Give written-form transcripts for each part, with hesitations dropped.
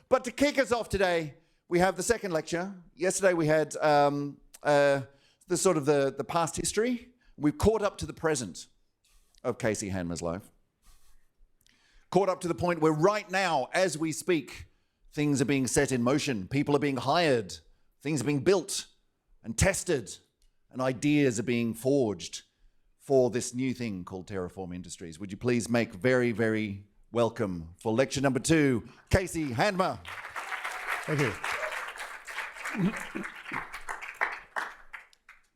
But to kick us off today, we have the second lecture. Yesterday we had the past history. We've caught up to the present of Casey Handmer's life. Caught up to the point where right now, as we speak, things are being set in motion. People are being hired. Things are being built and tested. And ideas are being forged for this new thing called Terraform Industries. Would you please make very, very welcome for lecture number 2, Casey Handmer. Thank you.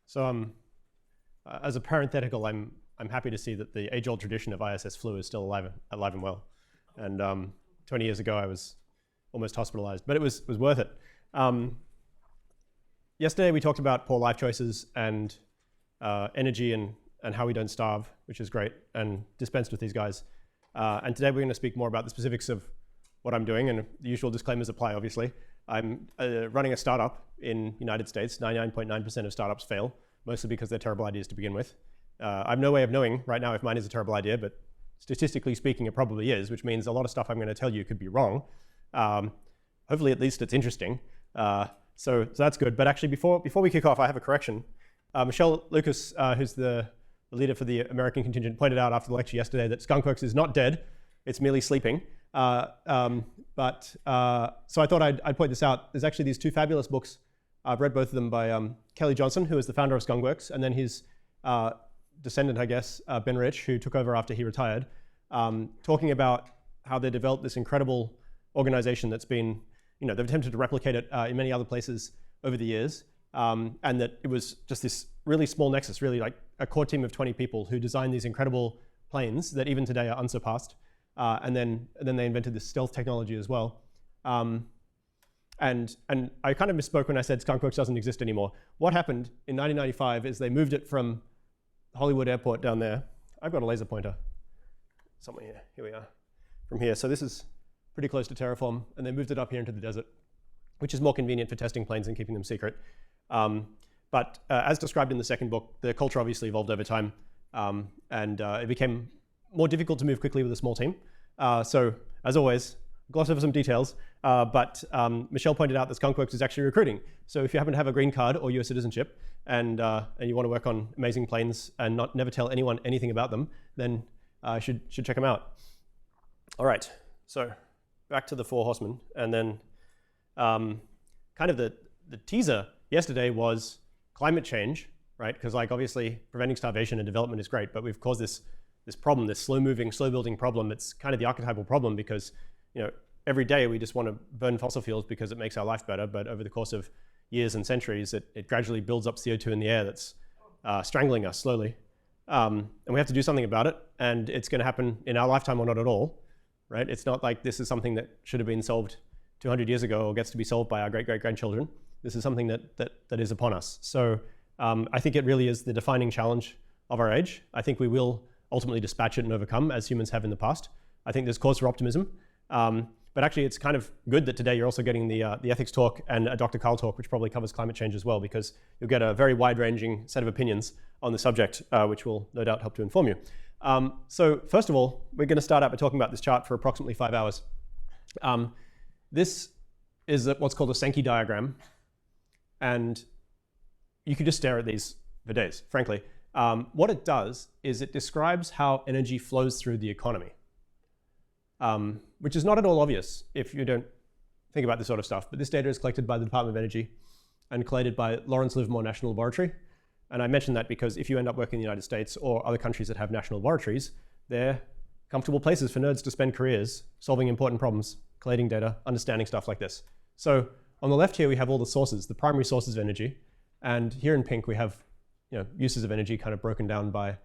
So as a parenthetical, I'm happy to see that the age-old tradition of ISS flu is still alive and well. And 20 years ago, I was almost hospitalized, but it was worth it. Yesterday, we talked about poor life choices and energy and how we don't starve, which is great, and dispensed with these guys. And today, we're going to speak more about the specifics of what I'm doing, and the usual disclaimers apply, obviously. I'm running a startup in the United States. 99.9% of startups fail, mostly because they're terrible ideas to begin with. I have no way of knowing right now if mine is a terrible idea, but statistically speaking, it probably is, which means a lot of stuff I'm going to tell you could be wrong. Hopefully, at least it's interesting. So that's good. But actually, before we kick off, I have a correction. Michelle Lucas, who's the leader for the American contingent, pointed out after the lecture yesterday that Skunkworks is not dead. It's merely sleeping. So I thought I'd point this out. There's actually these 2 fabulous books. I've read both of them by Kelly Johnson, who is the founder of Skunkworks, and then his descendant, I guess, Ben Rich, who took over after he retired, talking about how they developed this incredible organization that's been, they've attempted to replicate it in many other places over the years, and that it was just this really small nexus, really like a core team of 20 people who designed these incredible planes that even today are unsurpassed. And then they invented this stealth technology as well. And I kind of misspoke when I said Skunkworks doesn't exist anymore. What happened in 1995 is they moved it from Hollywood Airport down there. I've got a laser pointer somewhere here. Here we are. From here. So this is pretty close to Terraform. And they moved it up here into the desert, which is more convenient for testing planes and keeping them secret. But as described in the second book, the culture obviously evolved over time. And it became more difficult to move quickly with a small team. So as always, gloss over some details. But Michelle pointed out that Skunkworks is actually recruiting. So if you happen to have a green card or US citizenship and you want to work on amazing planes and never tell anyone anything about them, then should check them out. All right, so back to the 4 horsemen. And then kind of the teaser yesterday was climate change, right? Because like obviously preventing starvation and development is great, but we've caused this problem, this slow-moving, slow-building problem. It's kind of the archetypal problem because every day we just want to burn fossil fuels because it makes our life better, but over the course of years and centuries, it gradually builds up CO2 in the air that's strangling us slowly. And we have to do something about it, and it's going to happen in our lifetime or not at all, right? It's not like this is something that should have been solved 200 years ago or gets to be solved by our great-great-grandchildren. This is something that is upon us. So I think it really is the defining challenge of our age. I think we will ultimately dispatch it and overcome, as humans have in the past. I think there's cause for optimism. But actually, it's kind of good that today you're also getting the ethics talk and a Dr. Carl talk, which probably covers climate change as well, because you'll get a very wide-ranging set of opinions on the subject, which will no doubt help to inform you. So first of all, we're going to start out by talking about this chart for approximately 5 hours. This is what's called a Sankey diagram. And you could just stare at these for days, frankly. What it does is it describes how energy flows through the economy, which is not at all obvious if you don't think about this sort of stuff. But this data is collected by the Department of Energy and collated by Lawrence Livermore National Laboratory. And I mention that because if you end up working in the United States or other countries that have national laboratories, they're comfortable places for nerds to spend careers solving important problems, collating data, understanding stuff like this. So on the left here, we have all the sources, the primary sources of energy. And here in pink, we have uses of energy kind of broken down by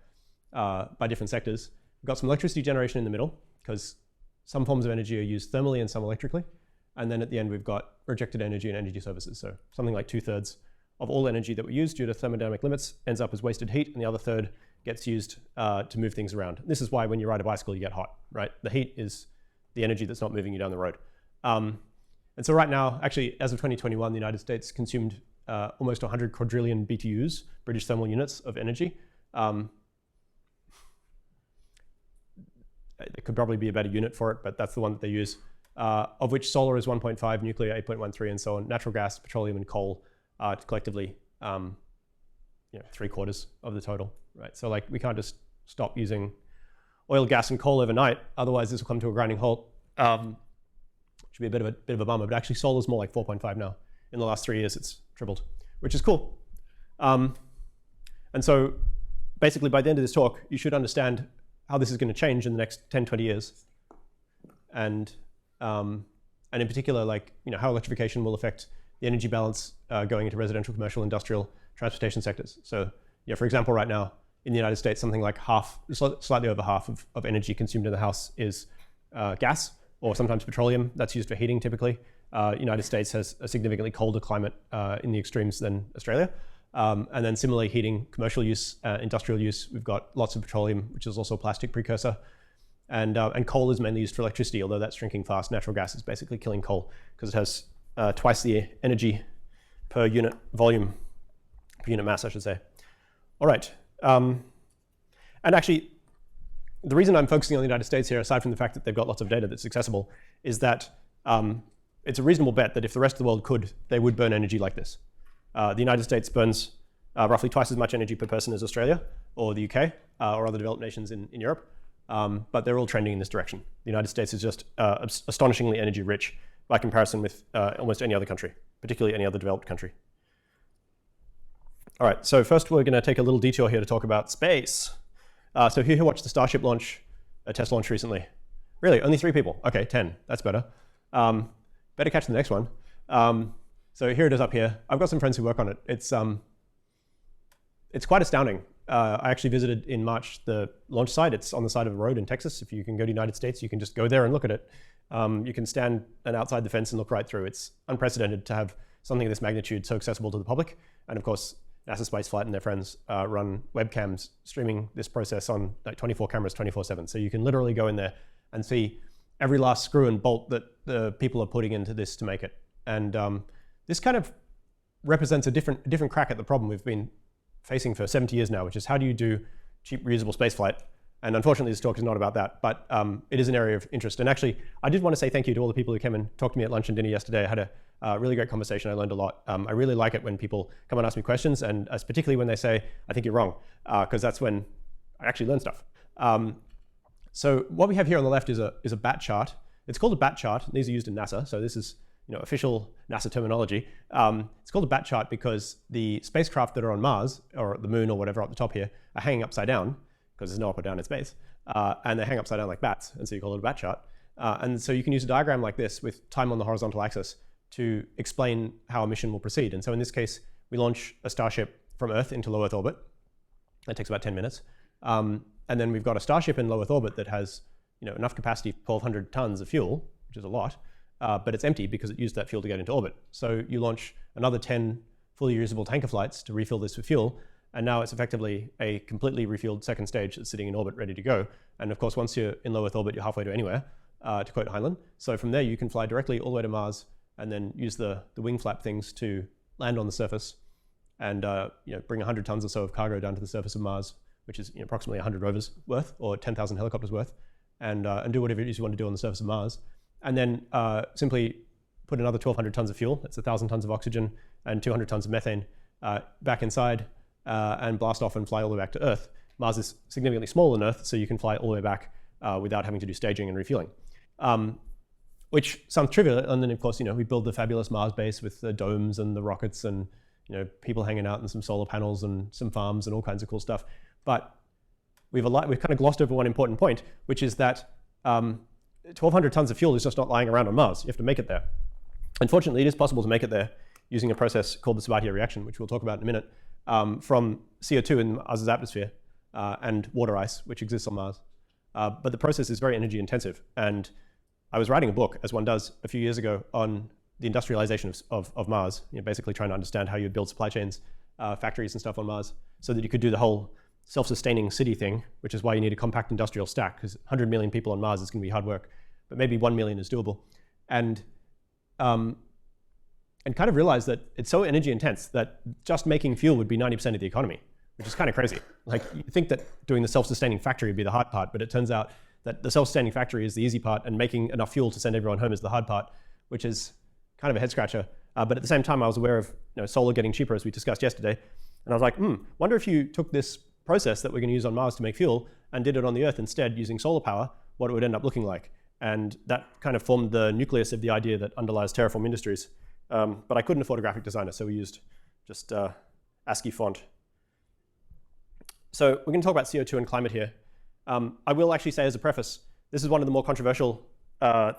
different sectors. We've got some electricity generation in the middle, because some forms of energy are used thermally and some electrically. And then at the end, we've got rejected energy and energy services. So something like 2/3 of all energy that we use due to thermodynamic limits ends up as wasted heat, and the other third gets used to move things around. This is why when you ride a bicycle, you get hot, right? The heat is the energy that's not moving you down the road. And so right now, actually, as of 2021, the United States consumed almost 100 quadrillion BTUs, British thermal units of energy. It could probably be a better unit for it, but that's the one that they use. of which solar is 1.5, nuclear 8.13, and so on. Natural gas, petroleum, and coal are collectively 3/4 of the total, right? So like we can't just stop using oil, gas, and coal overnight. Otherwise, this will come to a grinding halt. Which would be a bit of a bummer. But actually, solar is more like 4.5 now. In the last 3 years, it's tripled, which is cool. And so basically, by the end of this talk, you should understand how this is going to change in the next 10, 20 years. And in particular, like how electrification will affect the energy balance going into residential, commercial, industrial, transportation sectors. So for example, right now in the United States, something like slightly over half of energy consumed in the house is gas or sometimes petroleum. That's used for heating typically. United States has a significantly colder climate in the extremes than Australia. And then similarly, heating, commercial use, industrial use, we've got lots of petroleum, which is also a plastic precursor. And coal is mainly used for electricity, although that's shrinking fast. Natural gas is basically killing coal because it has twice the energy per unit volume, per unit mass, I should say. All right. And actually, the reason I'm focusing on the United States here, aside from the fact that they've got lots of data that's accessible, is that it's a reasonable bet that if the rest of the world could, they would burn energy like this. The United States burns roughly twice as much energy per person as Australia or the UK or other developed nations in Europe. But they're all trending in this direction. The United States is just astonishingly energy rich by comparison with almost any other country, particularly any other developed country. All right, so first we're going to take a little detour here to talk about space. So who watched the Starship launch, test launch recently? Really, only 3 people? Okay, 10, that's better. Better catch the next one. So here it is up here. I've got some friends who work on it. It's quite astounding. I actually visited in March the launch site. It's on the side of a road in Texas. If you can go to the United States, you can just go there and look at it. You can stand outside the fence and look right through. It's unprecedented to have something of this magnitude so accessible to the public. And of course, NASA Spaceflight and their friends run webcams streaming this process on like 24 cameras 24/7. So you can literally go in there and see every last screw and bolt that the people are putting into this to make it. And this kind of represents a different crack at the problem we've been facing for 70 years now, which is how do you do cheap, reusable spaceflight? And unfortunately, this talk is not about that, but it is an area of interest. And actually, I did want to say thank you to all the people who came and talked to me at lunch and dinner yesterday. I had a really great conversation. I learned a lot. I really like it when people come and ask me questions, and particularly when they say, I think you're wrong, because that's when I actually learn stuff. So what we have here on the left is a BAT chart. It's called a BAT chart. These are used in NASA, so this is official NASA terminology. It's called a BAT chart because the spacecraft that are on Mars, or the moon or whatever up the top here, are hanging upside down, because there's no up or down in space, and they hang upside down like bats, and so you call it a BAT chart. And so you can use a diagram like this with time on the horizontal axis to explain how a mission will proceed. And so in this case, we launch a Starship from Earth into low Earth orbit. That takes about 10 minutes. And then we've got a Starship in low Earth orbit that has enough capacity for 1,200 tons of fuel, which is a lot, but it's empty because it used that fuel to get into orbit. So you launch another 10 fully reusable tanker flights to refill this with fuel, and now it's effectively a completely refueled second stage that's sitting in orbit ready to go. And of course, once you're in low Earth orbit, you're halfway to anywhere, to quote Heinlein. So from there, you can fly directly all the way to Mars and then use the wing flap things to land on the surface and bring 100 tons or so of cargo down to the surface of Mars, which is approximately 100 rovers worth or 10,000 helicopters worth, and do whatever it is you want to do on the surface of Mars. And then simply put another 1,200 tons of fuel, that's 1,000 tons of oxygen and 200 tons of methane back inside and blast off and fly all the way back to Earth. Mars is significantly smaller than Earth, so you can fly all the way back without having to do staging and refueling. Which sounds trivial, and then of course, we build the fabulous Mars base with the domes and the rockets and people hanging out and some solar panels and some farms and all kinds of cool stuff. But we've kind of glossed over one important point, which is that 1,200 tons of fuel is just not lying around on Mars. You have to make it there. Unfortunately, it is possible to make it there using a process called the Sabatier reaction, which we'll talk about in a minute, from CO2 in Mars's atmosphere and water ice, which exists on Mars. But the process is very energy intensive. And I was writing a book, as one does, a few years ago on the industrialization of Mars, basically trying to understand how you build supply chains, factories and stuff on Mars, so that you could do the whole self-sustaining city thing, which is why you need a compact industrial stack, because 100 million people on Mars is going to be hard work, but maybe 1 million is doable. And kind of realized that it's so energy intense that just making fuel would be 90% of the economy, which is kind of crazy. Like, you think that doing the self-sustaining factory would be the hard part, but it turns out that the self-sustaining factory is the easy part and making enough fuel to send everyone home is the hard part, which is kind of a head scratcher. But at the same time, I was aware of solar getting cheaper, as we discussed yesterday. And I was like, wonder if you took this process that we're going to use on Mars to make fuel and did it on the Earth instead using solar power, what it would end up looking like. And that kind of formed the nucleus of the idea that underlies Terraform Industries. But I couldn't afford a graphic designer, so we used just ASCII font. So we're going to talk about CO2 and climate here. I will actually say as a preface, this is one of the more controversial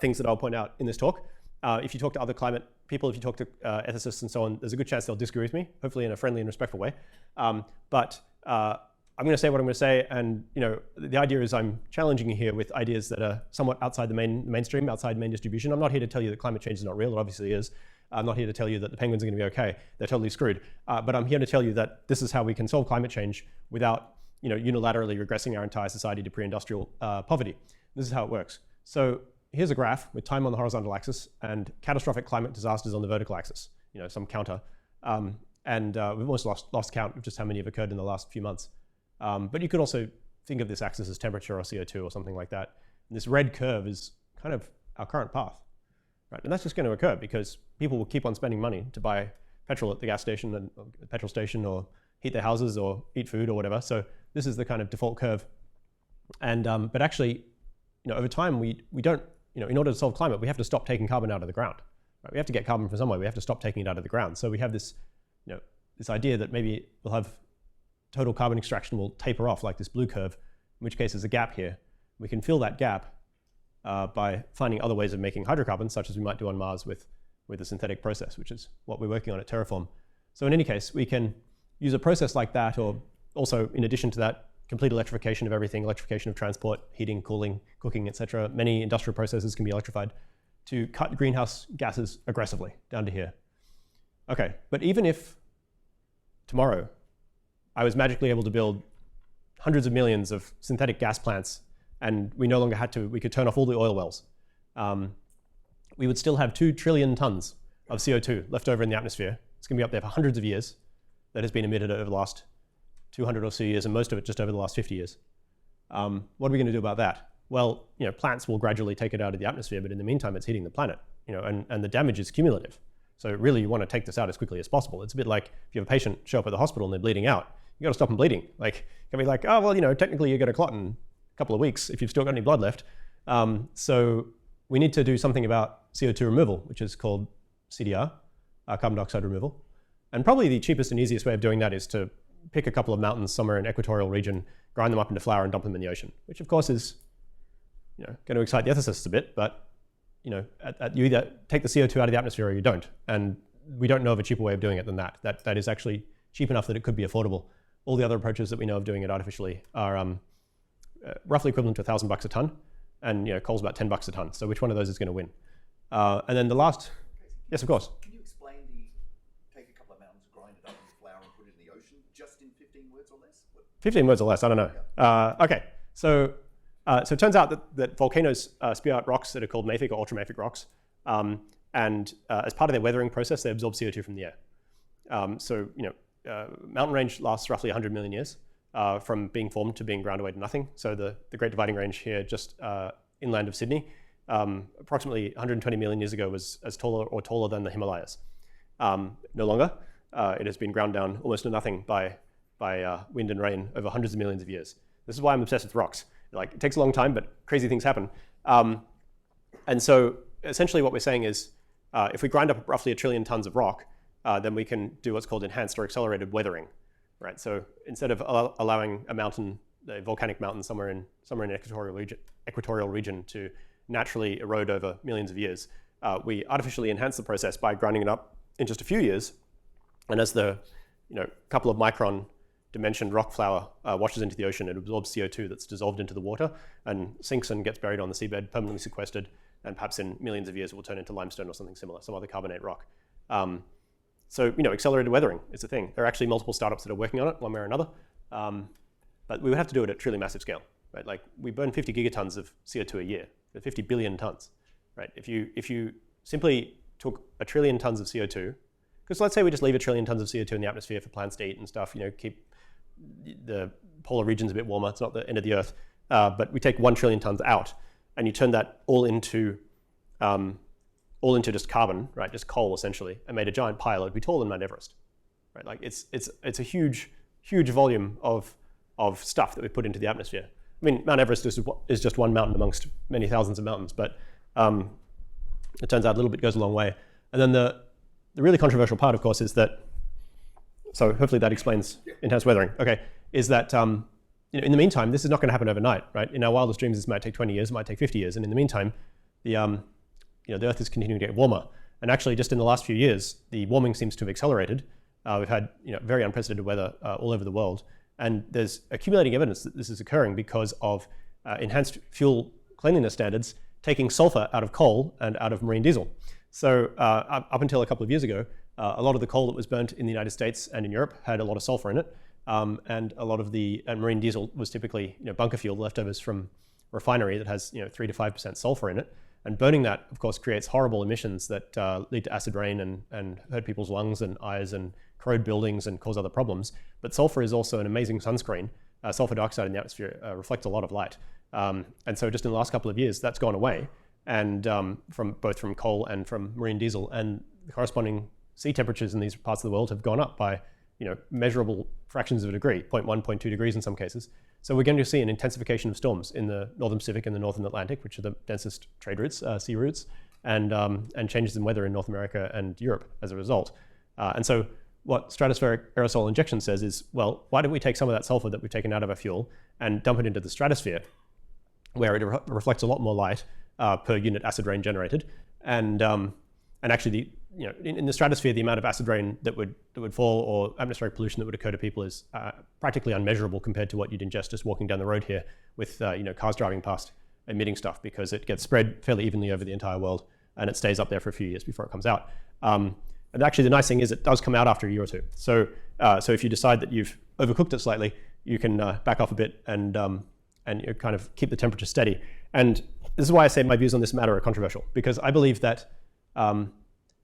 things that I'll point out in this talk. If you talk to other climate people, if you talk to ethicists and so on, there's a good chance they'll disagree with me, hopefully in a friendly and respectful way. But I'm going to say what I'm going to say, and the idea is I'm challenging you here with ideas that are somewhat outside the mainstream, outside main distribution. I'm not here to tell you that climate change is not real. It obviously is. I'm not here to tell you that the penguins are going to be okay. They're totally screwed. But I'm here to tell you that this is how we can solve climate change without unilaterally regressing our entire society to pre-industrial poverty. This is how it works. So here's a graph with time on the horizontal axis and catastrophic climate disasters on the vertical axis, some counter. And we've almost lost count of just how many have occurred in the last few months. But you could also think of this axis as temperature or CO2 or something like that. And this red curve is kind of our current path, right? And that's just going to occur because people will keep on spending money to buy petrol at the gas station and petrol station, or heat their houses or eat food or whatever. So this is the kind of default curve. And but actually, over time, we don't, in order to solve climate, we have to stop taking carbon out of the ground. Right? We have to get carbon from somewhere. We have to stop taking it out of the ground. So we have this, this idea that maybe we'll have total carbon extraction will taper off like this blue curve, in which case there's a gap here. We can fill that gap by finding other ways of making hydrocarbons, such as we might do on Mars with a synthetic process, which is what we're working on at Terraform. So in any case, we can use a process like that, or also, in addition to that, complete electrification of everything, electrification of transport, heating, cooling, cooking, etc. Many industrial processes can be electrified to cut greenhouse gases aggressively down to here. Okay, but even if tomorrow I was magically able to build hundreds of millions of synthetic gas plants and we no longer had to, we could turn off all the oil wells, we would still have 2 trillion tons of CO2 left over in the atmosphere. It's going to be up there for hundreds of years. That has been emitted over the last 200 or so years, and most of it just over the last 50 years. What are we going to do about that? Well, plants will gradually take it out of the atmosphere, but in the meantime, it's heating the planet, and the damage is cumulative. So really, you want to take this out as quickly as possible. It's a bit like if you have a patient show up at the hospital and they're bleeding out, you got to stop them bleeding. Like, you can be like, oh, well, technically you get a clot in a couple of weeks if you've still got any blood left. So we need to do something about CO2 removal, which is called CDR, carbon dioxide removal. And probably the cheapest and easiest way of doing that is to pick a couple of mountains somewhere in equatorial region, grind them up into flour and dump them in the ocean, which of course is going to excite the ethicists a bit, but you either take the CO2 out of the atmosphere or you don't. And we don't know of a cheaper way of doing it than that. That is actually cheap enough that it could be affordable. All the other approaches that we know of doing it artificially are roughly equivalent to $1,000 a ton, and coal's about $10 a ton. So which one of those is going to win? And then the last, yes, of course. 15 words or less, I don't know. Okay, so it turns out that volcanoes spew out rocks that are called mafic or ultramafic rocks. And as part of their weathering process, they absorb CO2 from the air. Mountain range lasts roughly 100 million years from being formed to being ground away to nothing. So the Great Dividing Range here, just inland of Sydney, approximately 120 million years ago was as taller than the Himalayas. No longer. It has been ground down almost to nothing by wind and rain over hundreds of millions of years. This is why I'm obsessed with rocks. Like, it takes a long time, but crazy things happen. And so essentially what we're saying is, if we grind up roughly 1 trillion tons of rock, then we can do what's called enhanced or accelerated weathering, right? So instead of allowing a mountain, a volcanic mountain somewhere in an equatorial region to naturally erode over millions of years, we artificially enhance the process by grinding it up in just a few years. And as the couple of micron dimensioned rock flour washes into the ocean, it absorbs CO2 that's dissolved into the water and sinks and gets buried on the seabed, permanently sequestered, and perhaps in millions of years it will turn into limestone or something similar, some other carbonate rock. So accelerated weathering is a thing. There are actually multiple startups that are working on it, one way or another. But we would have to do it at truly massive scale, right? Like, we burn 50 gigatons of CO2 a year, 50 billion tons, right? If you simply took 1 trillion tons of CO2, because let's say we just leave 1 trillion tons of CO2 in the atmosphere for plants to eat and stuff, keep the polar regions a bit warmer, it's not the end of the earth. but we take 1 trillion tons out, and you turn that all into just carbon, right? Just coal essentially, and made a giant pile. It'd be taller than Mount Everest, right? Like it's a huge volume of stuff that we put into the atmosphere. I mean, Mount Everest is just one mountain amongst many thousands of mountains, but it turns out a little bit goes a long way. And then the really controversial part, of course, is that, so hopefully that explains intense weathering. Okay, is that in the meantime, this is not going to happen overnight, right? In our wildest dreams, this might take 20 years, it might take 50 years, and in the meantime, the Earth is continuing to get warmer. And actually, just in the last few years, the warming seems to have accelerated. We've had very unprecedented weather all over the world, and there's accumulating evidence that this is occurring because of enhanced fuel cleanliness standards taking sulfur out of coal and out of marine diesel. So up until a couple of years ago, a lot of the coal that was burnt in the United States and in Europe had a lot of sulfur in it, and a lot of the marine diesel was typically bunker fuel, leftovers from refinery that has 3 to 5% sulfur in it. And burning that, of course, creates horrible emissions that lead to acid rain and hurt people's lungs and eyes and corrode buildings and cause other problems. But sulfur is also an amazing sunscreen. Sulfur dioxide in the atmosphere reflects a lot of light. And so just in the last couple of years, that's gone away, and both from coal and from marine diesel. And the corresponding sea temperatures in these parts of the world have gone up by measurable fractions of a degree, 0.1, 0.2 degrees in some cases. So we're going to see an intensification of storms in the Northern Pacific and the Northern Atlantic, which are the densest trade routes, sea routes, and changes in weather in North America and Europe as a result. And so what stratospheric aerosol injection says is, well, why don't we take some of that sulfur that we've taken out of our fuel and dump it into the stratosphere, where it reflects a lot more light per unit acid rain generated, and actually in the stratosphere, the amount of acid rain that would fall, or atmospheric pollution that would occur to people, is practically unmeasurable compared to what you'd ingest just walking down the road here with cars driving past emitting stuff, because it gets spread fairly evenly over the entire world, and it stays up there for a few years before it comes out. And actually, the nice thing is it does come out after a year or two. So if you decide that you've overcooked it slightly, you can back off a bit and kind of keep the temperature steady. And this is why I say my views on this matter are controversial, because I believe that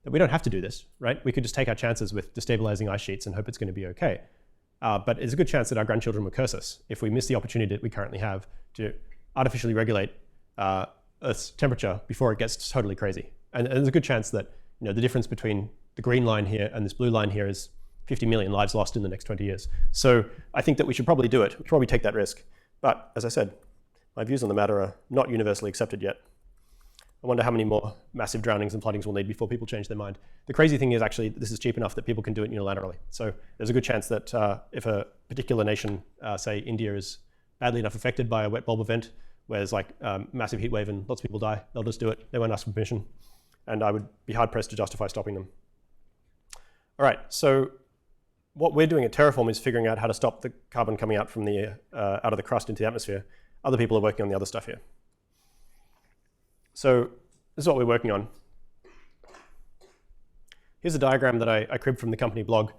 we don't have to do this, right? We could just take our chances with destabilizing ice sheets and hope it's going to be okay. But there's a good chance that our grandchildren will curse us if we miss the opportunity that we currently have to artificially regulate Earth's temperature before it gets totally crazy. And there's a good chance that the difference between the green line here and this blue line here is 50 million lives lost in the next 20 years. So I think that we should probably do it. We should probably take that risk. But as I said, my views on the matter are not universally accepted yet. I wonder how many more massive drownings and floodings we'll need before people change their mind. The crazy thing is actually this is cheap enough that people can do it unilaterally. So there's a good chance that if a particular nation, say India, is badly enough affected by a wet bulb event, where there's like massive heat wave and lots of people die, they'll just do it. They won't ask for permission. And I would be hard pressed to justify stopping them. All right, so what we're doing at Terraform is figuring out how to stop the carbon coming out from the out of the crust into the atmosphere. Other people are working on the other stuff here. So this is what we're working on. Here's a diagram that I cribbed from the company blog.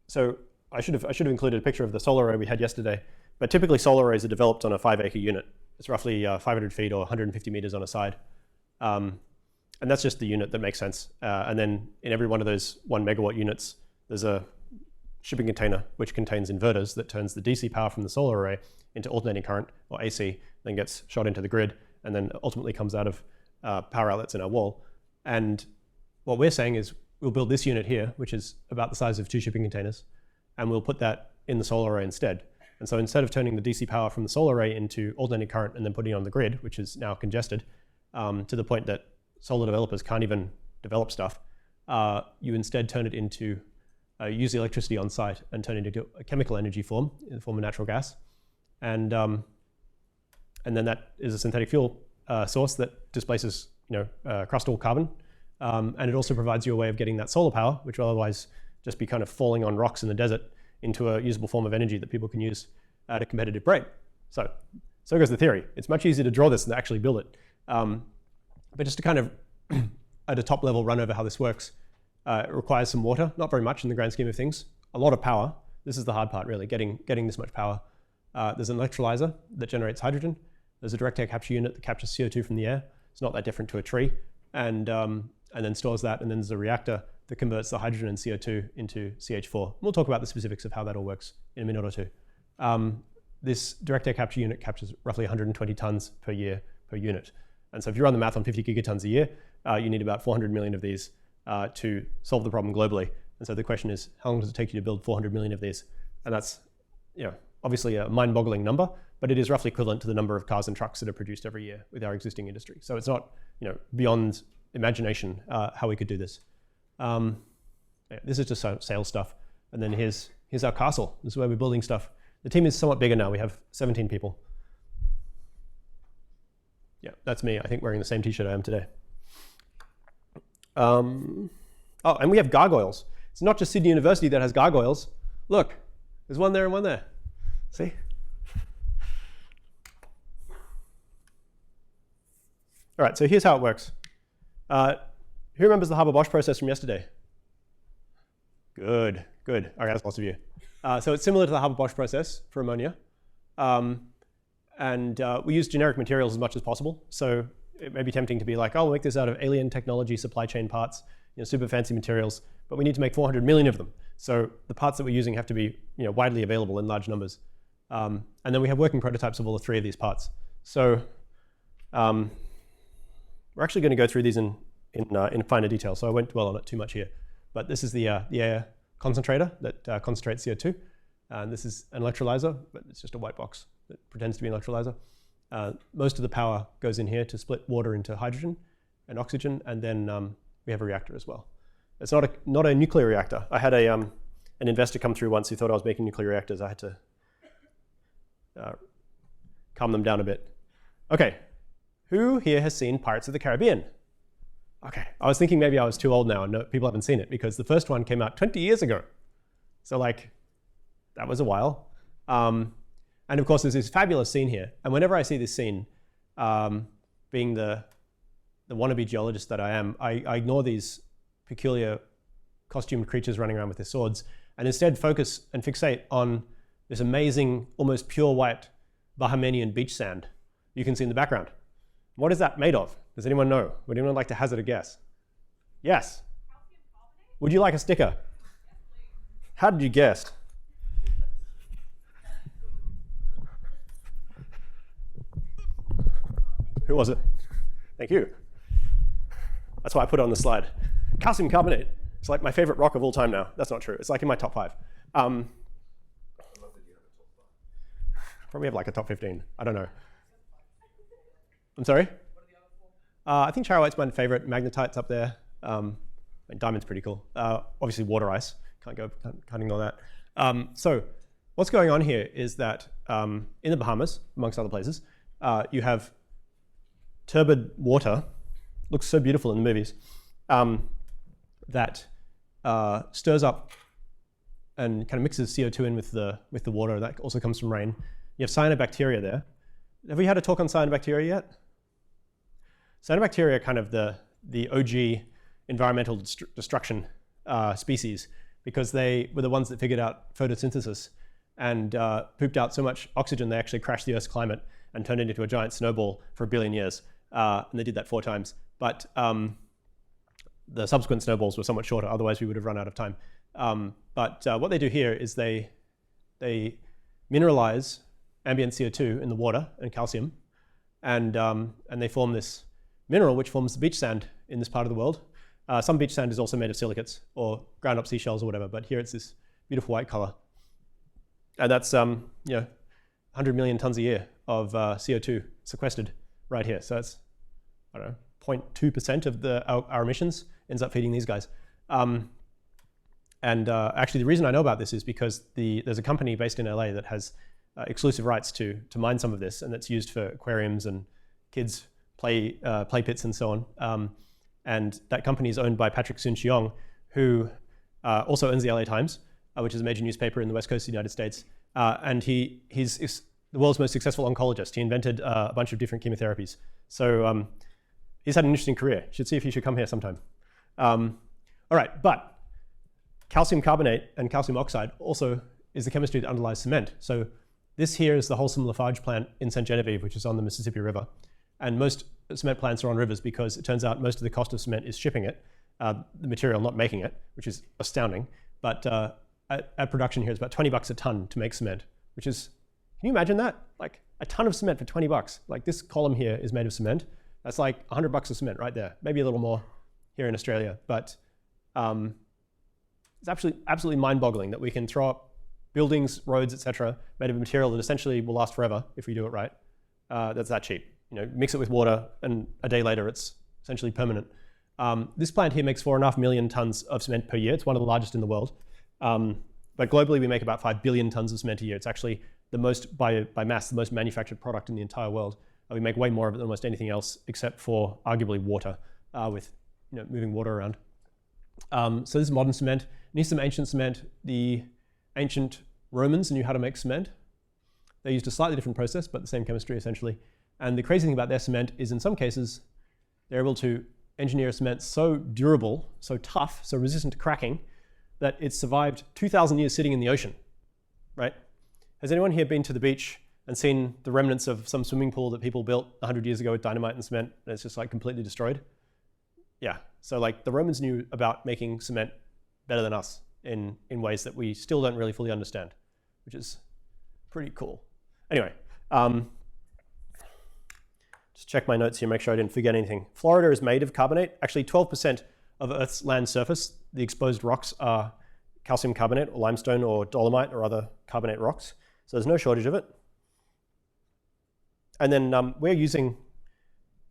So I should have included a picture of the solar array we had yesterday. But typically solar arrays are developed on a 5-acre unit. It's roughly 500 feet or 150 meters on a side. And that's just the unit that makes sense. And then in every one of those 1 megawatt units, there's a shipping container which contains inverters that turns the DC power from the solar array into alternating current, or AC, then gets shot into the grid, and then ultimately comes out of power outlets in our wall. And what we're saying is we'll build this unit here, which is about the size of 2 shipping containers, and we'll put that in the solar array instead. And so instead of turning the DC power from the solar array into alternating current and then putting it on the grid, which is now congested, to the point that solar developers can't even develop stuff, you instead turn it into, use the electricity on site and turn it into a chemical energy form, in the form of natural gas. And then that is a synthetic fuel source that displaces crustal carbon. And it also provides you a way of getting that solar power, which will otherwise just be kind of falling on rocks in the desert, into a usable form of energy that people can use at a competitive rate. So goes the theory. It's much easier to draw this than to actually build it. But just to kind of, at a top level, run over how this works, it requires some water, not very much in the grand scheme of things, a lot of power. This is the hard part, really, getting this much power. There's an electrolyzer that generates hydrogen. There's a direct air capture unit that captures CO2 from the air. It's not that different to a tree, and then stores that. And then there's a reactor that converts the hydrogen and CO2 into CH4. We'll talk about the specifics of how that all works in a minute or two. this direct air capture unit captures roughly 120 tons per year per unit. And so if you run the math on 50 gigatons a year, you need about 400 million of these to solve the problem globally. And so the question is, how long does it take you to build 400 million of these? And that's, obviously a mind-boggling number, but it is roughly equivalent to the number of cars and trucks that are produced every year with our existing industry. So it's not, beyond imagination how we could do this. This is just sales stuff. And then here's our castle. This is where we're building stuff. The team is somewhat bigger now. We have 17 people. Yeah, that's me, I think, wearing the same t-shirt I am today. Oh, and we have gargoyles. It's not just Sydney University that has gargoyles. Look, there's one there and one there. See? All right, so here's how it works. Who remembers the Haber-Bosch process from yesterday? Good. Okay, that's lots of you. So it's similar to the Haber-Bosch process for ammonia. And we use generic materials as much as possible. So it may be tempting to be like, oh, we'll make this out of alien technology supply chain parts, super fancy materials, but we need to make 400 million of them. So the parts that we're using have to be widely available in large numbers. And then we have working prototypes of all the 3 of these parts. So we're actually going to go through these in finer detail, so I won't dwell on it too much here. But this is the air concentrator that concentrates CO2. And this is an electrolyzer, but it's just a white box that pretends to be an electrolyzer. Most of the power goes in here to split water into hydrogen and oxygen, and then we have a reactor as well. It's not a nuclear reactor. I had an investor come through once who thought I was making nuclear reactors. I had to calm them down a bit. Okay, who here has seen Pirates of the Caribbean? Okay, I was thinking maybe I was too old now and no, people haven't seen it because the first one came out 20 years ago. So that was a while. And of course, there's this fabulous scene here. And whenever I see this scene, being the wannabe geologist that I am, I ignore these peculiar costumed creatures running around with their swords and instead focus and fixate on this amazing, almost pure white Bahamian beach sand you can see in the background. What is that made of? Does anyone know? Would anyone like to hazard a guess? Yes? Would you like a sticker? How did you guess? Who was it? Thank you. That's why I put it on the slide. Calcium carbonate. It's like my favorite rock of all time now. That's not true. It's like in my top 5. Probably have like a top 15. I don't know. I'm sorry? I think charoite's my favorite. Magnetite's up there. Diamond's pretty cool. Obviously water ice. Can't ignore that. So what's going on here is that in the Bahamas, amongst other places, you have turbid water, looks so beautiful in the movies, that stirs up and kind of mixes CO2 in with the water. That also comes from rain. You have cyanobacteria there. Have we had a talk on cyanobacteria yet? Cyanobacteria are kind of the OG environmental destruction species because they were the ones that figured out photosynthesis and pooped out so much oxygen they actually crashed the Earth's climate and turned it into a giant snowball for 1 billion years. And they did that 4 times. But the subsequent snowballs were somewhat shorter, otherwise we would have run out of time. But what they do here is they mineralize ambient CO2 in the water and calcium, and they form this mineral which forms the beach sand in this part of the world. Some beach sand is also made of silicates or ground up seashells or whatever, but here it's this beautiful white color. And that's 100 million tons a year of CO2 sequestered right here. So it's, I don't know, 0.2% of our emissions ends up feeding these guys. Actually, the reason I know about this is because there's a company based in LA that has exclusive rights to mine some of this, and that's used for aquariums and kids' play pits and so on. And that company is owned by Patrick Soon-Shiong, who also owns the LA Times, which is a major newspaper in the West Coast of the United States. And he's the world's most successful oncologist. He invented a bunch of different chemotherapies. So he's had an interesting career. You should see if he should come here sometime. All right, but calcium carbonate and calcium oxide also is the chemistry that underlies cement. So this here is the Wholesome Lafarge plant in St. Genevieve, which is on the Mississippi River. And most cement plants are on rivers because it turns out most of the cost of cement is shipping it, the material, not making it, which is astounding. But at production here, it's about $20 a ton to make cement, which is Can you imagine that? Like a ton of cement for 20 bucks. Like this column here is made of cement. That's like 100 bucks of cement right there. Maybe a little more here in Australia, but it's absolutely mind-boggling that we can throw up buildings, roads, etc., made of material that essentially will last forever if we do it right. That's that cheap. You know, mix it with water, and a day later, it's essentially permanent. This plant here makes 4.5 million tons of cement per year. It's one of the largest in the world. But globally, we make about 5 billion tons of cement a year. It's actually the most, by mass, the most manufactured product in the entire world. We make way more of it than almost anything else, except for arguably water, with moving water around. So this is modern cement. And here's some ancient cement. The ancient Romans knew how to make cement. They used a slightly different process, but the same chemistry essentially. And the crazy thing about their cement is in some cases, they're able to engineer a cement so durable, so tough, so resistant to cracking, that it's survived 2,000 years sitting in the ocean, right? Has anyone here been to the beach and seen the remnants of some swimming pool that people built 100 years ago with dynamite and cement, and it's just like completely destroyed? Yeah, so like the Romans knew about making cement better than us in ways that we still don't really fully understand, which is pretty cool. Anyway, just check my notes here, make sure I didn't forget anything. Florida is made of carbonate. Actually, 12% of Earth's land surface, the exposed rocks are calcium carbonate or limestone or dolomite or other carbonate rocks. So there's no shortage of it. And then we're using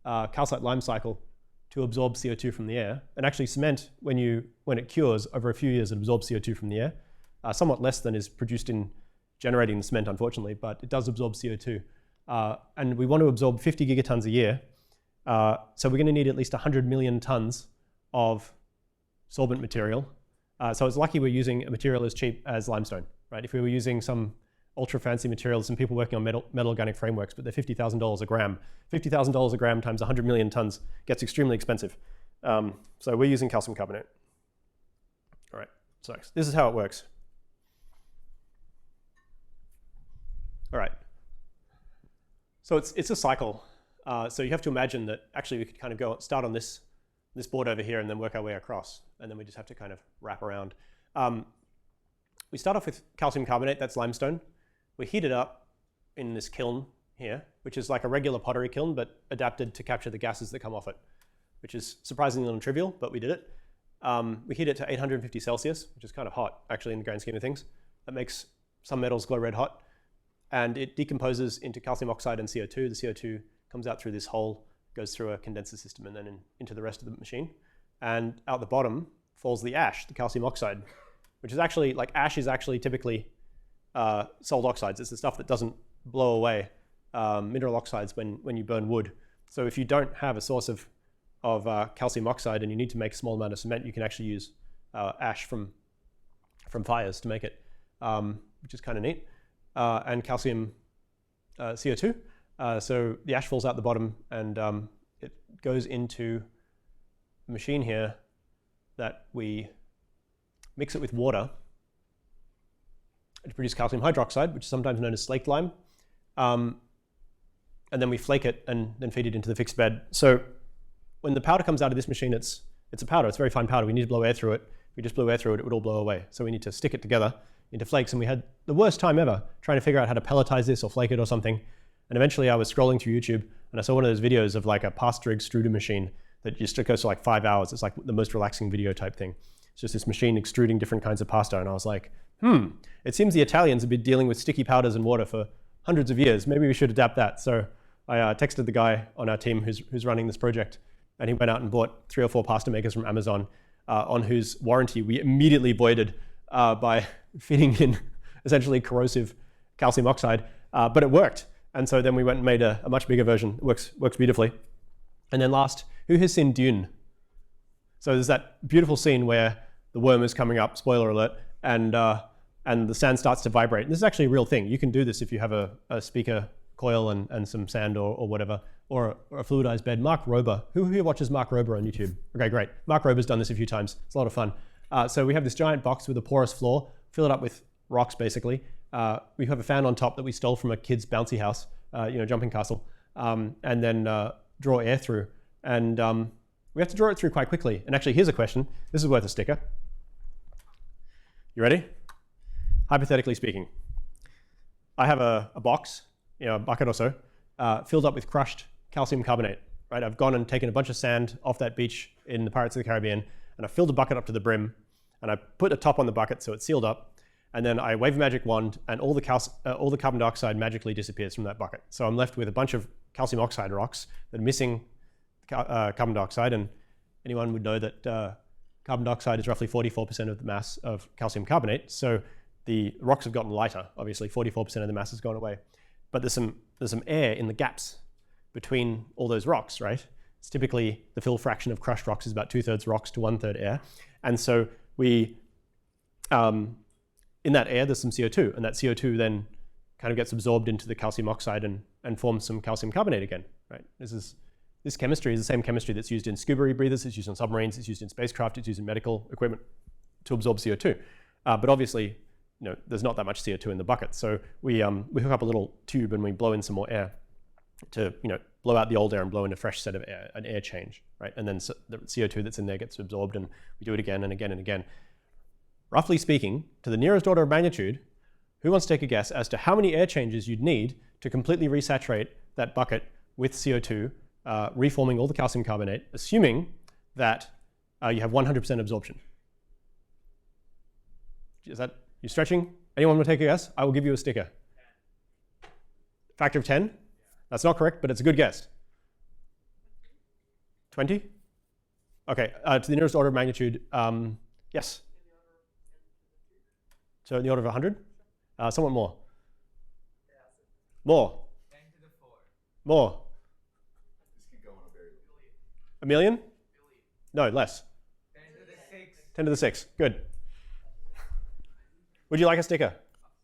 calcite-lime cycle to absorb CO2 from the air. And actually cement, when it cures over a few years, it absorbs CO2 from the air. Somewhat less than is produced in generating the cement, unfortunately, but it does absorb CO2. And we want to absorb 50 gigatons a year. So we're going to need at least 100 million tons of sorbent material. So it's lucky we're using a material as cheap as limestone, right? If we were using some ultra fancy materials, some people working on metal organic frameworks, but they're $50,000 a gram. $50,000 a gram times 100 million tons gets extremely expensive. So we're using calcium carbonate. All right, so this is how it works. All right. So it's a cycle. So you have to imagine that actually we could kind of start on this board over here and then work our way across. And then we just have to kind of wrap around. We start off with calcium carbonate, that's limestone. We heat it up in this kiln here, which is like a regular pottery kiln, but adapted to capture the gases that come off it, which is surprisingly non-trivial, but we did it. We heat it to 850 Celsius, which is kind of hot, actually, in the grand scheme of things. That makes some metals glow red hot. And it decomposes into calcium oxide and CO2. The CO2 comes out through this hole, goes through a condenser system, and then into the rest of the machine. And out the bottom falls the ash, the calcium oxide, which is actually, like ash is actually typically salt oxides. It's the stuff that doesn't blow away, mineral oxides when you burn wood. So if you don't have a source of calcium oxide and you need to make a small amount of cement, you can actually use ash from fires to make it, which is kind of neat. And calcium CO2. So the ash falls out the bottom and it goes into a machine here that we mix it with water to produce calcium hydroxide, which is sometimes known as slaked lime. And then we flake it and then feed it into the fixed bed. So when the powder comes out of this machine, it's a powder, it's very fine powder. We need to blow air through it. If we just blew air through it, it would all blow away. So we need to stick it together into flakes, and we had the worst time ever trying to figure out how to pelletize this or flake it or something. And eventually I was scrolling through YouTube and I saw one of those videos of like a pasta extruder machine that just goes for like 5 hours. It's like the most relaxing video type thing. It's just this machine extruding different kinds of pasta. And I was like, it seems the Italians have been dealing with sticky powders and water for hundreds of years. Maybe we should adapt that. So I texted the guy on our team who's running this project, and he went out and bought 3 or 4 pasta makers from Amazon on whose warranty we immediately voided by feeding in essentially corrosive calcium oxide, but it worked. And so then we went and made a much bigger version. It works beautifully. And then last, who has seen Dune? So there's that beautiful scene where the worm is coming up, spoiler alert, and the sand starts to vibrate. And this is actually a real thing. You can do this if you have a speaker coil and some sand or whatever, or a fluidized bed. Mark Rober, who here watches Mark Rober on YouTube? Okay, great. Mark Rober's done this a few times. It's a lot of fun. So we have this giant box with a porous floor, fill it up with rocks basically. We have a fan on top that we stole from a kid's bouncy house, jumping castle, and then draw air through. And we have to draw it through quite quickly. And actually, here's a question. This is worth a sticker. You ready? Hypothetically speaking, I have a box, a bucket or so, filled up with crushed calcium carbonate. Right? I've gone and taken a bunch of sand off that beach in the Pirates of the Caribbean, and I filled the bucket up to the brim, and I put a top on the bucket so it's sealed up, and then I wave a magic wand, and all the carbon dioxide magically disappears from that bucket. So I'm left with a bunch of calcium oxide rocks that are missing carbon dioxide, and anyone would know that carbon dioxide is roughly 44% of the mass of calcium carbonate. So the rocks have gotten lighter. Obviously, 44% of the mass has gone away. But there's some air in the gaps between all those rocks, right? It's typically the fill fraction of crushed rocks is about 2/3 rocks to 1/3 air. And so we, in that air, there's some CO2, and that CO2 then kind of gets absorbed into the calcium oxide and forms some calcium carbonate again, right? This chemistry is the same chemistry that's used in scuba rebreathers, it's used on submarines, it's used in spacecraft, it's used in medical equipment to absorb CO2. But obviously, there's not that much CO2 in the bucket. So we hook up a little tube and we blow in some more air to blow out the old air and blow in a fresh set of air, an air change, right? And then the CO2 that's in there gets absorbed, and we do it again and again and again. Roughly speaking, to the nearest order of magnitude, who wants to take a guess as to how many air changes you'd need to completely resaturate that bucket with CO2, reforming all the calcium carbonate, assuming that you have 100% absorption? Is that, you stretching? Anyone want to take a guess? I will give you a sticker. 10. Factor of 10? That's not correct, but it's a good guess. 20? Okay, to the nearest order of magnitude, yes. So in the order of 100? Somewhat more. More. 10 to the 4. More. This could go on a very A million? No, less. 10 to the 6. 10 to the 6. Good. Would you like a sticker? Of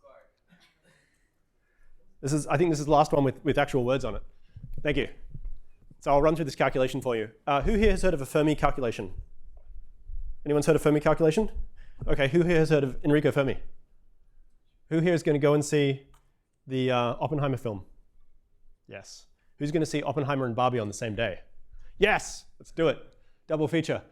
course. I think this is the last one with actual words on it. Thank you. So I'll run through this calculation for you. Who here has heard of a Fermi calculation? Anyone's heard of Fermi calculation? Okay, who here has heard of Enrico Fermi? Who here is going to go and see the Oppenheimer film? Yes. Who's going to see Oppenheimer and Barbie on the same day? Yes! Let's do it. Double feature.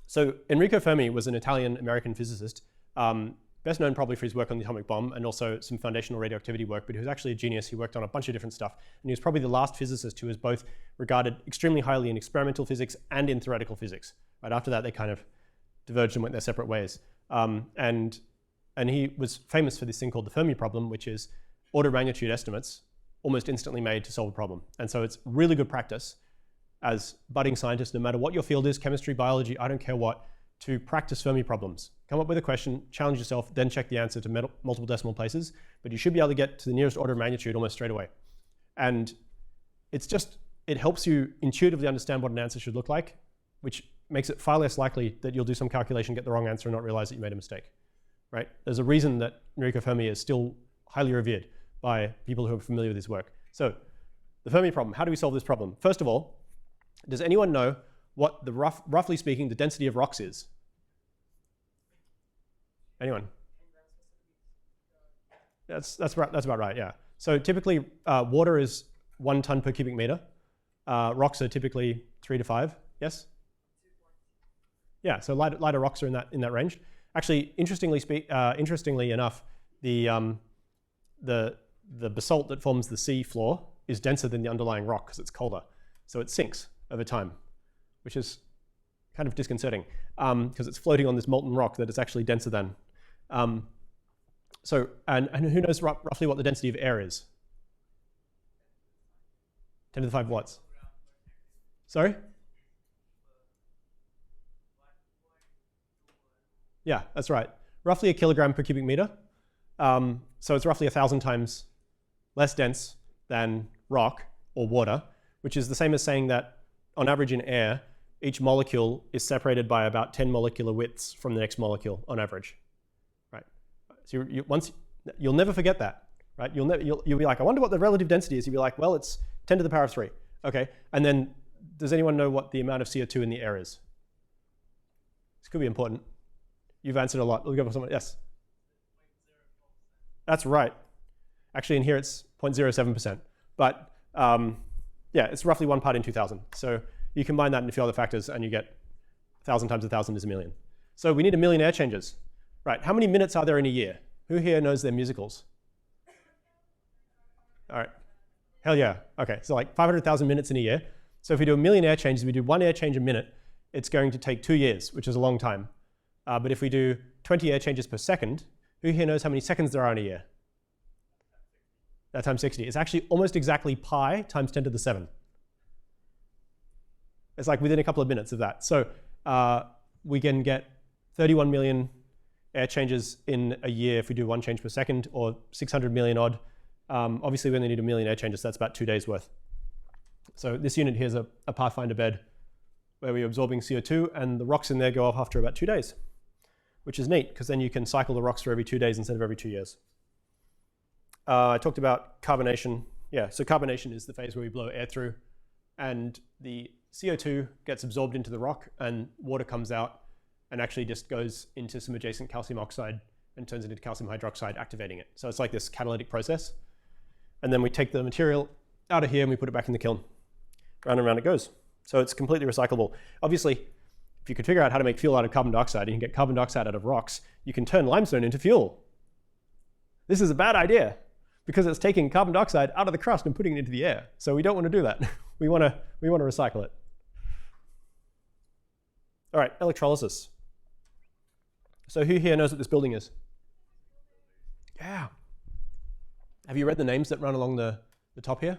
So Enrico Fermi was an Italian-American physicist, best known probably for his work on the atomic bomb and also some foundational radioactivity work, but he was actually a genius. He worked on a bunch of different stuff. And he was probably the last physicist who was both regarded extremely highly in experimental physics and in theoretical physics. Right after that, they kind of diverged and went their separate ways. And he was famous for this thing called the Fermi problem, which is order of magnitude estimates almost instantly made to solve a problem. And so it's really good practice as budding scientists, no matter what your field is, chemistry, biology, I don't care what, to practice Fermi problems. Come up with a question, challenge yourself, then check the answer to multiple decimal places, but you should be able to get to the nearest order of magnitude almost straight away. And it helps you intuitively understand what an answer should look like, which makes it far less likely that you'll do some calculation, get the wrong answer, and not realize that you made a mistake, right? There's a reason that Enrico Fermi is still highly revered by people who are familiar with his work. So the Fermi problem, how do we solve this problem? First of all, does anyone know what the roughly speaking, the density of rocks is? Anyone? That's about right, yeah. So typically water is 1 ton per cubic meter. Rocks are typically 3 to 5, yes? Yeah, so lighter rocks are in that range. Actually, interestingly enough, the basalt that forms the sea floor is denser than the underlying rock because it's colder. So it sinks over time, which is kind of disconcerting because it's floating on this molten rock that is actually denser than. And who knows roughly what the density of air is? 10 to the 5 watts. Sorry? Yeah, that's right. Roughly a kilogram per cubic meter. So it's roughly 1,000 times less dense than rock or water, which is the same as saying that on average in air, each molecule is separated by about 10 molecular widths from the next molecule on average, right? So you'll never forget that, right? You'll be like, I wonder what the relative density is. You'll be like, well, it's 10 to the power of 3. Okay, and then does anyone know what the amount of CO2 in the air is? This could be important. You've answered a lot. We'll go for someone. Yes? That's right. Actually, in here it's 0.07%. But yeah, it's roughly 1 part in 2,000. So you combine that and a few other factors, and you get 1,000 times 1,000 is a million. So we need 1 million air changes. Right, how many minutes are there in a year? Who here knows their musicals? All right. Hell yeah. Okay, so like 500,000 minutes in a year. So if we do 1 million air changes, we do 1 air change a minute, it's going to take 2 years, which is a long time. But if we do 20 air changes per second, who here knows how many seconds there are in a year? That times 60. It's actually almost exactly pi times 10 to the 7. It's like within a couple of minutes of that. So we can get 31 million air changes in a year if we do 1 change per second, or 600 million odd. Obviously, we only need 1 million air changes, so that's about 2 days worth. So this unit here is a Pathfinder bed where we're absorbing CO2, and the rocks in there go off after about 2 days, which is neat, because then you can cycle the rocks for every 2 days instead of every 2 years. I talked about carbonation. Yeah, so carbonation is the phase where we blow air through, and the CO2 gets absorbed into the rock, and water comes out and actually just goes into some adjacent calcium oxide and turns it into calcium hydroxide, activating it. So it's like this catalytic process. And then we take the material out of here and we put it back in the kiln. Round and round it goes. So it's completely recyclable. Obviously, if you could figure out how to make fuel out of carbon dioxide and you can get carbon dioxide out of rocks, you can turn limestone into fuel. This is a bad idea because it's taking carbon dioxide out of the crust and putting it into the air. So we don't want to do that. we want to recycle it. All right, electrolysis. So who here knows what this building is? Yeah. Have you read the names that run along the top here?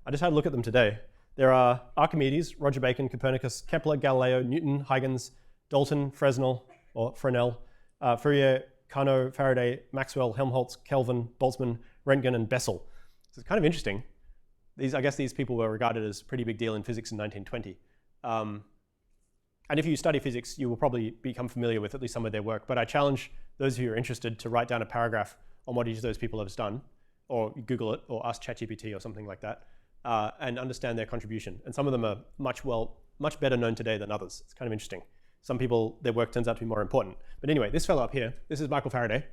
I just had a look at them today. There are Archimedes, Roger Bacon, Copernicus, Kepler, Galileo, Newton, Huygens, Dalton, Fresnel, Fourier, Carnot, Faraday, Maxwell, Helmholtz, Kelvin, Boltzmann, Röntgen, and Bessel. So it's kind of interesting. I guess these people were regarded as a pretty big deal in physics in 1920. And if you study physics, you will probably become familiar with at least some of their work. But I challenge those of you who are interested to write down a paragraph on what each of those people has done, or Google it, or ask ChatGPT or something like that, and understand their contribution. And some of them are much better known today than others. It's kind of interesting. Some people, their work turns out to be more important. But anyway, this fellow up here, this is Michael Faraday.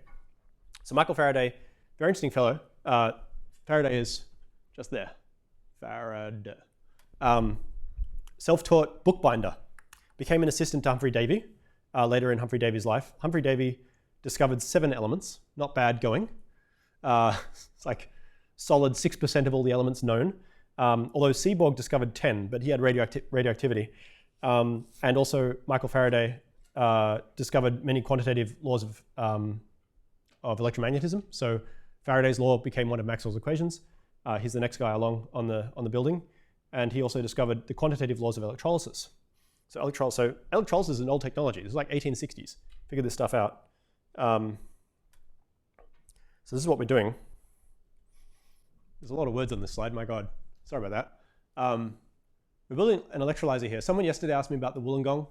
So Michael Faraday, very interesting fellow. Faraday is just there. Faraday. Self-taught bookbinder. Became an assistant to Humphrey Davy later in Humphrey Davy's life. Humphrey Davy discovered 7 elements, not bad going. It's like solid 6% of all the elements known. Although Seaborg discovered 10, but he had radioactivity. And also Michael Faraday discovered many quantitative laws of electromagnetism. So Faraday's law became one of Maxwell's equations. He's the next guy along on the building. And he also discovered the quantitative laws of electrolysis. So electrolysis is an old technology. This is like 1860s. Figured this stuff out. So this is what we're doing. There's a lot of words on this slide, my God. Sorry about that. We're building an electrolyzer here. Someone yesterday asked me about the Wollongong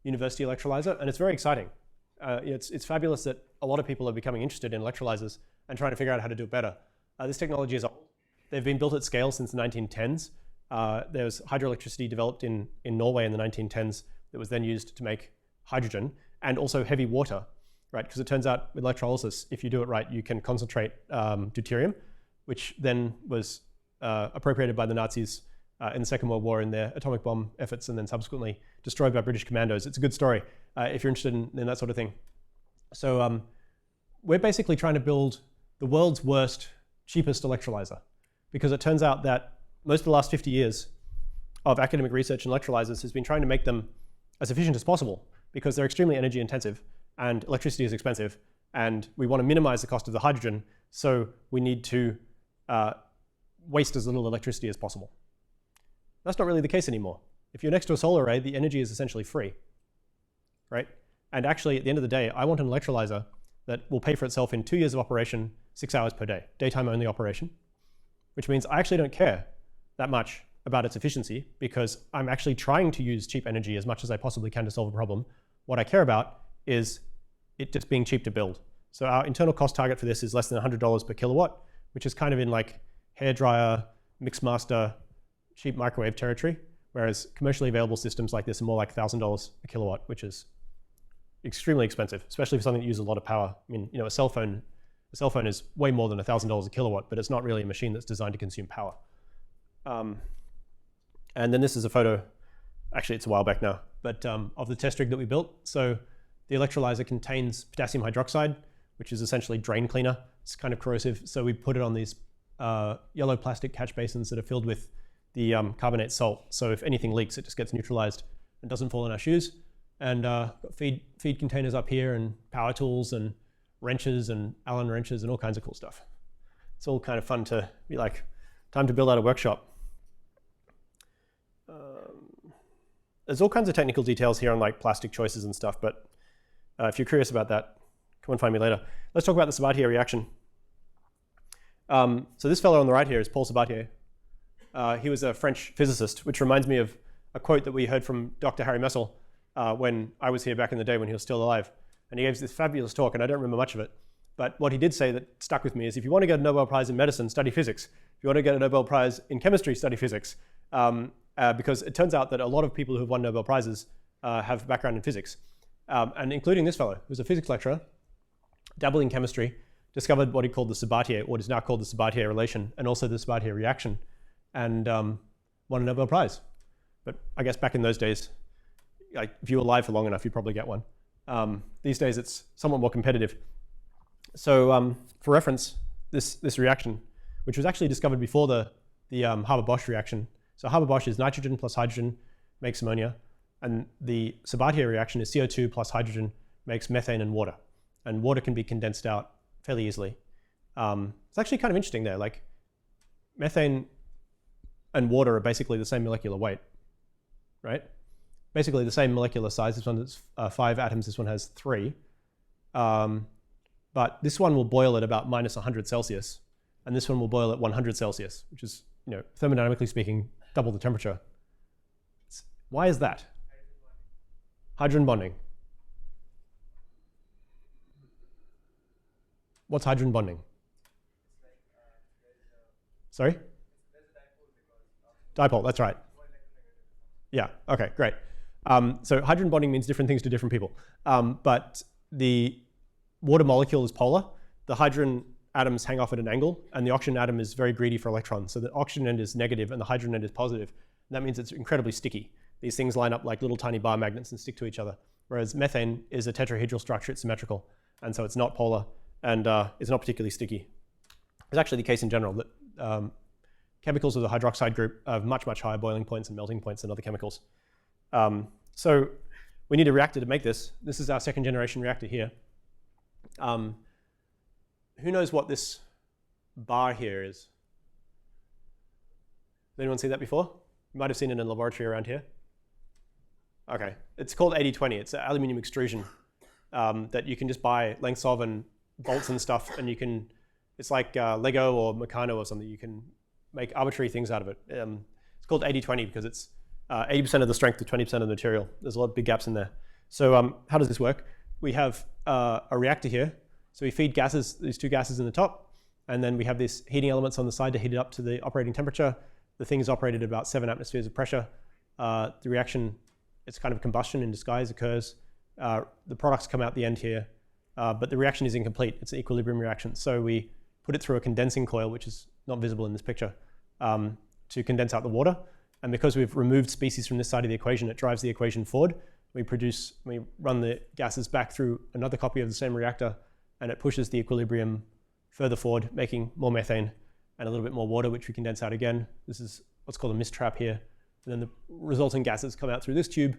University electrolyzer, and it's very exciting. It's fabulous that a lot of people are becoming interested in electrolyzers and trying to figure out how to do it better. This technology is old. They've been built at scale since the 1910s. There was hydroelectricity developed in Norway in the 1910s that was then used to make hydrogen and also heavy water, right? Because it turns out with electrolysis, if you do it right, you can concentrate deuterium, which then was appropriated by the Nazis in the Second World War in their atomic bomb efforts and then subsequently destroyed by British commandos. It's a good story if you're interested in that sort of thing. So we're basically trying to build the world's worst, cheapest electrolyzer, because it turns out that most of the last 50 years of academic research in electrolyzers has been trying to make them as efficient as possible, because they're extremely energy intensive and electricity is expensive, and we want to minimize the cost of the hydrogen, so we need to waste as little electricity as possible. That's not really the case anymore. If you're next to a solar array, the energy is essentially free, right? And actually, at the end of the day, I want an electrolyzer that will pay for itself in 2 years of operation, 6 hours per day, daytime only operation, which means I actually don't care that much about its efficiency, because I'm actually trying to use cheap energy as much as I possibly can to solve a problem. What I care about is it just being cheap to build. So our internal cost target for this is less than $100 per kilowatt, which is kind of in like hairdryer, mixmaster, cheap microwave territory, whereas commercially available systems like this are more like $1,000 a kilowatt, which is extremely expensive, especially for something that uses a lot of power. I mean, a cell phone is way more than $1,000 a kilowatt, but it's not really a machine that's designed to consume power. And then this is a photo, actually it's a while back now, but of the test rig that we built. So the electrolyzer contains potassium hydroxide, which is essentially drain cleaner. It's kind of corrosive, so we put it on these yellow plastic catch basins that are filled with the carbonate salt. So if anything leaks, it just gets neutralized and doesn't fall in our shoes. And got feed containers up here, and power tools and wrenches and Allen wrenches and all kinds of cool stuff. It's all kind of fun to be like, time to build out a workshop. There's all kinds of technical details here on like plastic choices and stuff, but if you're curious about that, come and find me later. Let's talk about the Sabatier reaction. So this fellow on the right here is Paul Sabatier. He was a French physicist, which reminds me of a quote that we heard from Dr. Harry Messel when I was here back in the day when he was still alive. And he gave this fabulous talk, and I don't remember much of it. But what he did say that stuck with me is, if you want to get a Nobel Prize in medicine, study physics. If you want to get a Nobel Prize in chemistry, study physics. Because it turns out that a lot of people who have won Nobel Prizes have a background in physics. And including this fellow, who's a physics lecturer, dabbling in chemistry, discovered what he called the Sabatier, what is now called the Sabatier relation, and also the Sabatier reaction, and won a Nobel Prize. But I guess back in those days, like, if you were alive for long enough, you'd probably get one. These days, it's somewhat more competitive. So for reference, this reaction, which was actually discovered before the Haber-Bosch reaction. So Haber-Bosch is nitrogen plus hydrogen makes ammonia, and the Sabatier reaction is CO2 plus hydrogen makes methane and water. And water can be condensed out fairly easily. It's actually kind of interesting there. Like, methane and water are basically the same molecular weight, right? Basically the same molecular size. This one has 5 atoms, this one has 3. But this one will boil at about minus 100 Celsius, and this one will boil at 100 Celsius, which is, thermodynamically speaking, double the temperature. Why is that? Hydrogen bonding. What's hydrogen bonding? Sorry? Dipole, that's right. Yeah, okay, great. So hydrogen bonding means different things to different people. But the water molecule is polar. The hydrogen atoms hang off at an angle, and the oxygen atom is very greedy for electrons. So the oxygen end is negative and the hydrogen end is positive. And that means it's incredibly sticky. These things line up like little tiny bar magnets and stick to each other. Whereas methane is a tetrahedral structure, it's symmetrical. And so it's not polar, and it's not particularly sticky. It's actually the case in general that chemicals with a hydroxide group have much, much higher boiling points and melting points than other chemicals. So we need a reactor to make this. This is our second generation reactor here. Who knows what this bar here is? Has anyone seen that before? You might have seen it in a laboratory around here. Okay, it's called 80-20. It's an aluminium extrusion that you can just buy lengths of and bolts and stuff, and you can, it's like Lego or Meccano or something. You can make arbitrary things out of it. It's called 80-20 because it's 80% of the strength to 20% of the material. There's a lot of big gaps in there. So how does this work? We have a reactor here. So we feed gases, these 2 gases in the top, and then we have these heating elements on the side to heat it up to the operating temperature. The thing is operated at about 7 atmospheres of pressure. The reaction, it's kind of combustion in disguise, occurs. The products come out the end here, but the reaction is incomplete. It's an equilibrium reaction. So we put it through a condensing coil, which is not visible in this picture, to condense out the water. And because we've removed species from this side of the equation, it drives the equation forward. We run the gases back through another copy of the same reactor, and it pushes the equilibrium further forward, making more methane and a little bit more water, which we condense out again. This is what's called a mist trap here. And then the resulting gases come out through this tube,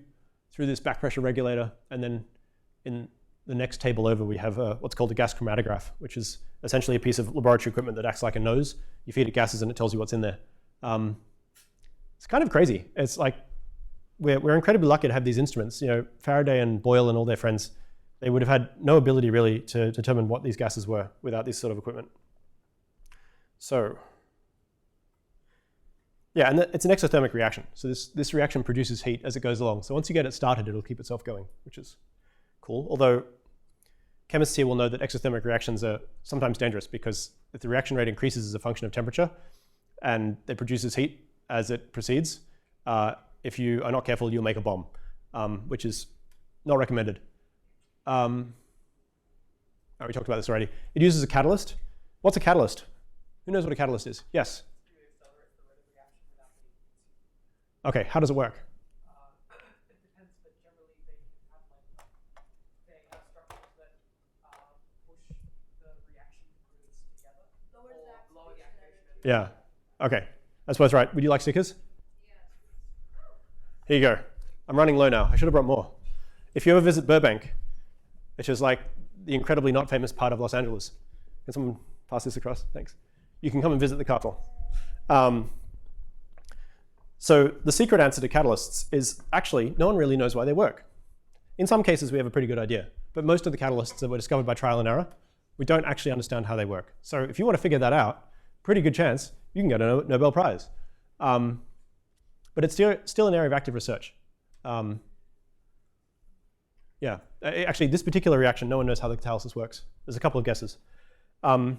through this back pressure regulator, and then in the next table over, we have what's called a gas chromatograph, which is essentially a piece of laboratory equipment that acts like a nose. You feed it gases and it tells you what's in there. It's kind of crazy. It's like, we're incredibly lucky to have these instruments. Faraday and Boyle and all their friends, they would have had no ability really to determine what these gases were without this sort of equipment. So, yeah, and it's an exothermic reaction. So this reaction produces heat as it goes along. So once you get it started, it'll keep itself going, which is cool. Although chemists here will know that exothermic reactions are sometimes dangerous, because if the reaction rate increases as a function of temperature and it produces heat as it proceeds, if you are not careful, you'll make a bomb, which is not recommended. We talked about this already. It uses a catalyst. What's a catalyst? Who knows what a catalyst is? Yes? Okay, how does it work? It depends, but generally they have structures that push Yeah. Okay. That's both right. Would you like stickers? Here you go. I'm running low now. I should have brought more. If you ever visit Burbank, which is like the incredibly not famous part of Los Angeles, can someone pass this across? Thanks. You can come and visit the cartel. So the secret answer to catalysts is actually no one really knows why they work. In some cases, we have a pretty good idea, but most of the catalysts that were discovered by trial and error, we don't actually understand how they work. So if you want to figure that out, pretty good chance you can get a Nobel Prize. But it's still an area of active research. Yeah, actually, this particular reaction, no one knows how the catalysis works. There's a couple of guesses. And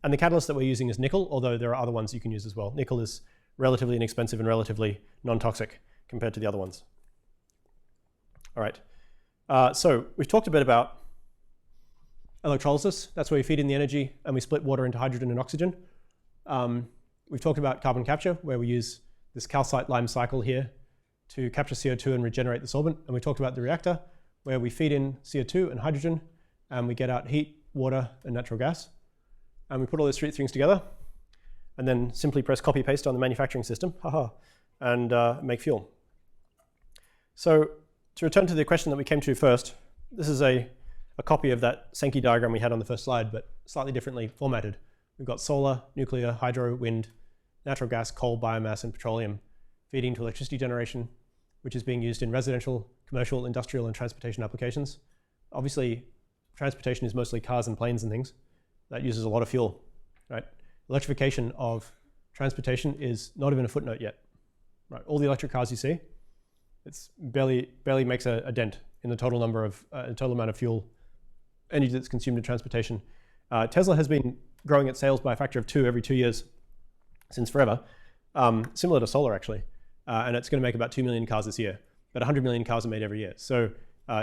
the catalyst that we're using is nickel, although there are other ones you can use as well. Nickel is relatively inexpensive and relatively non-toxic compared to the other ones. All right, so we've talked a bit about electrolysis. That's where we feed in the energy and we split water into hydrogen and oxygen. We've talked about carbon capture, where we use this calcite-lime cycle here to capture CO2 and regenerate the solvent. And we talked about the reactor, where we feed in CO2 and hydrogen, and we get out heat, water, and natural gas. And we put all those three things together, and then simply press copy-paste on the manufacturing system, and make fuel. So to return to the question that we came to first, this is a copy of that Sankey diagram we had on the first slide, but slightly differently formatted. We've got solar, nuclear, hydro, wind, natural gas, coal, biomass, and petroleum feeding to electricity generation, which is being used in residential, commercial, industrial, and transportation applications. Obviously, transportation is mostly cars and planes and things. That uses a lot of fuel, right? Electrification of transportation is not even a footnote yet, right? All the electric cars you see, it's barely makes a dent in the total number of, total amount of fuel energy that's consumed in transportation. Tesla has been growing its sales by a factor of 2 every 2 years since forever, similar to solar actually, and it's going to make about 2 million cars this year, but 100 million cars are made every year. So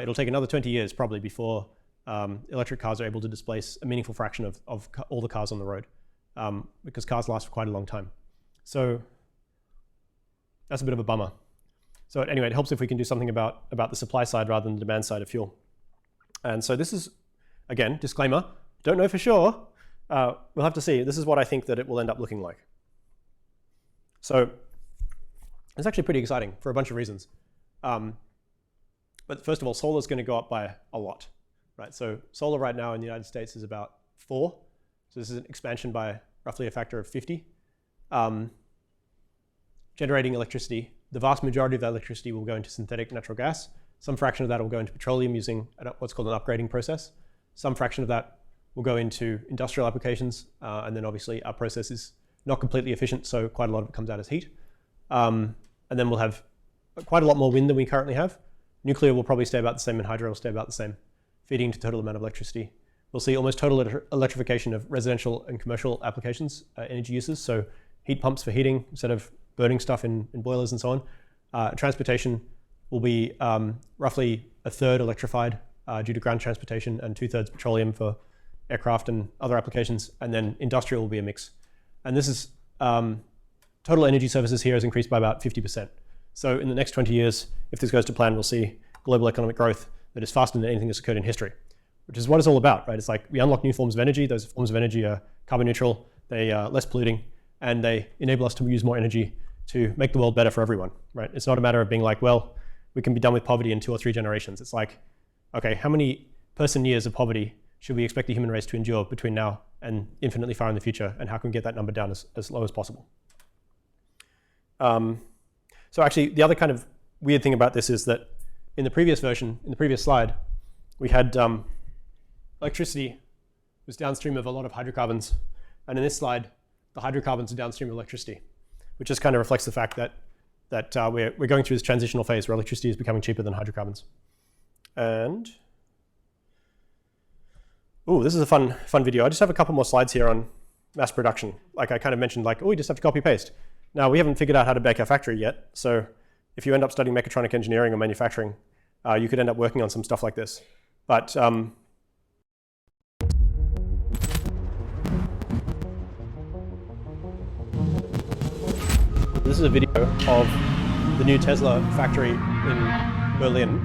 it'll take another 20 years probably before electric cars are able to displace a meaningful fraction of all the cars on the road, because cars last for quite a long time. So that's a bit of a bummer. So anyway, it helps if we can do something about the supply side rather than the demand side of fuel. And so this is, again, disclaimer, don't know for sure. We'll have to see. This is what I think that it will end up looking like. So it's actually pretty exciting for a bunch of reasons. But first of all, solar is going to go up by a lot, right? So solar right now in the United States is about 4. So this is an expansion by roughly a factor of 50. Generating electricity, the vast majority of that electricity will go into synthetic natural gas. Some fraction of that will go into petroleum using what's called an upgrading process. Some fraction of that will go into industrial applications. And then obviously our process is not completely efficient, so quite a lot of it comes out as heat. And then we'll have quite a lot more wind than we currently have. Nuclear will probably stay about the same, and hydro will stay about the same, feeding to total amount of electricity. We'll see almost total electrification of residential and commercial applications, energy uses, so heat pumps for heating instead of burning stuff in boilers and so on. Transportation will be roughly a third electrified due to ground transportation, and 2/3 petroleum for aircraft and other applications, and then industrial will be a mix. And this is total energy services here has increased by about 50%. So in the next 20 years, if this goes to plan, we'll see global economic growth that is faster than anything that's occurred in history, which is what it's all about, right? It's like we unlock new forms of energy. Those forms of energy are carbon neutral, they are less polluting, and they enable us to use more energy to make the world better for everyone, right? It's not a matter of being like, well, we can be done with poverty in 2 or 3 generations. It's like, okay, how many person years of poverty should we expect the human race to endure between now and infinitely far in the future, and how can we get that number down as low as possible? So actually, the other kind of weird thing about this is that in the previous version, in the previous slide, we had electricity was downstream of a lot of hydrocarbons, and in this slide, the hydrocarbons are downstream of electricity, which just kind of reflects the fact that we're going through this transitional phase where electricity is becoming cheaper than hydrocarbons. And oh, this is a fun video. I just have a couple more slides here on mass production. Like I kind of mentioned, like, oh, we just have to copy paste. Now, we haven't figured out how to bake our factory yet. So if you end up studying mechatronic engineering or manufacturing, you could end up working on some stuff like this. But this is a video of the new Tesla factory in Berlin.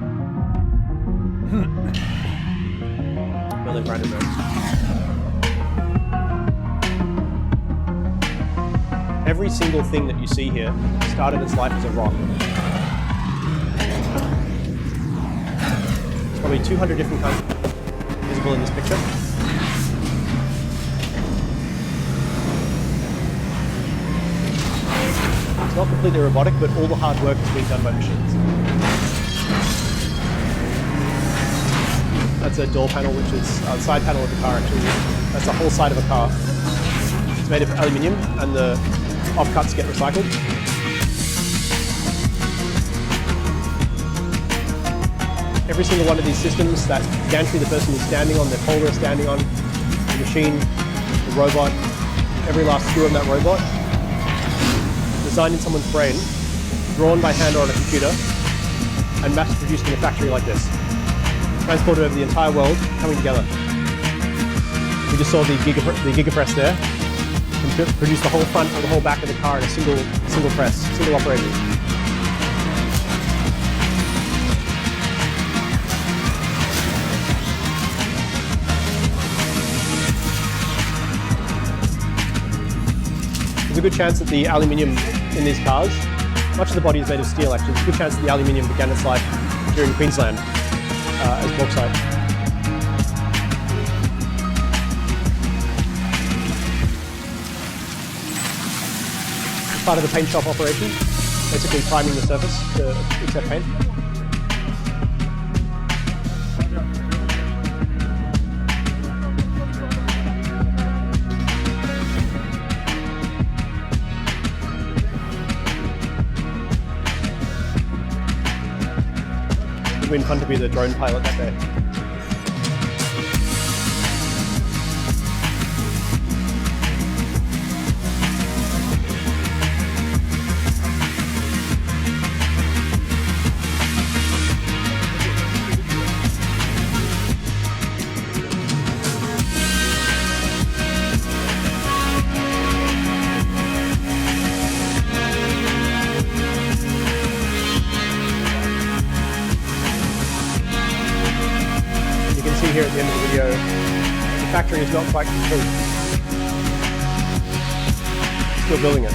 Berlin Brandenburg. Every single thing that you see here started its life as a rock. There's probably 200 different kinds visible in this picture. It's not completely robotic, but all the hard work is being done by machines. That's a door panel, which is the side panel of the car, actually. That's the whole side of a car. It's made of aluminium, and the offcuts get recycled. Every single one of these systems, that gantry the person is standing on, the pole they're standing on, the machine, the robot, every last screw of that robot, designed in someone's brain, drawn by hand or on a computer, and mass-produced in a factory like this. Transported over the entire world, coming together. We just saw the gigapress there, and produced the whole front and the whole back of the car in a single press, single operation. There's a good chance that the aluminium in these cars, much of the body is made of steel actually, there's a good chance that the aluminium began its life here in Queensland as bauxite. It's part of the paint shop operation, basically priming the surface to accept paint. It's been fun to be the drone pilot that day. Here at the end of the video, the factory is not quite complete. Still building it.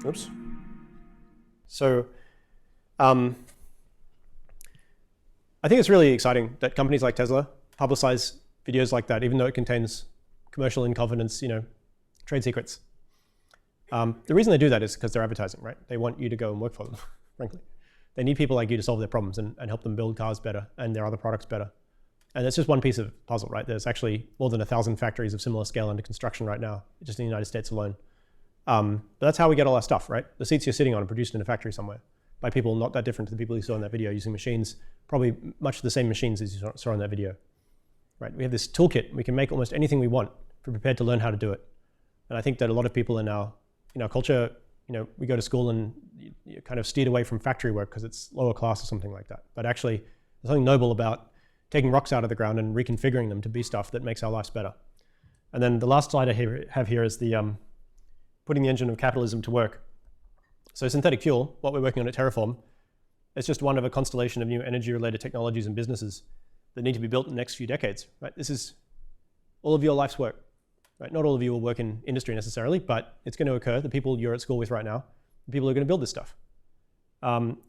Oops. So, I think it's really exciting that companies like Tesla publicize videos like that, even though it contains commercial in confidence, trade secrets. The reason they do that is because they're advertising, right? They want you to go and work for them, frankly. They need people like you to solve their problems and help them build cars better and their other products better. And it's just one piece of the puzzle, right? There's actually more than 1,000 factories of similar scale under construction right now, just in the United States alone. But that's how we get all our stuff, right? The seats you're sitting on are produced in a factory somewhere by people not that different to the people you saw in that video, using machines, probably much the same machines as you saw in that video, right? We have this toolkit. We can make almost anything we want if we're prepared to learn how to do it. And I think that a lot of people in our culture, we go to school and you're kind of steered away from factory work because it's lower class or something like that. But actually, there's something noble about taking rocks out of the ground and reconfiguring them to be stuff that makes our lives better. And then the last slide I have here is the putting the engine of capitalism to work. So synthetic fuel, what we're working on at Terraform, it's just one of a constellation of new energy-related technologies and businesses that need to be built in the next few decades. Right? This is all of your life's work. Right? Not all of you will work in industry necessarily, but it's going to occur. The people you're at school with right now, the people who are going to build this stuff.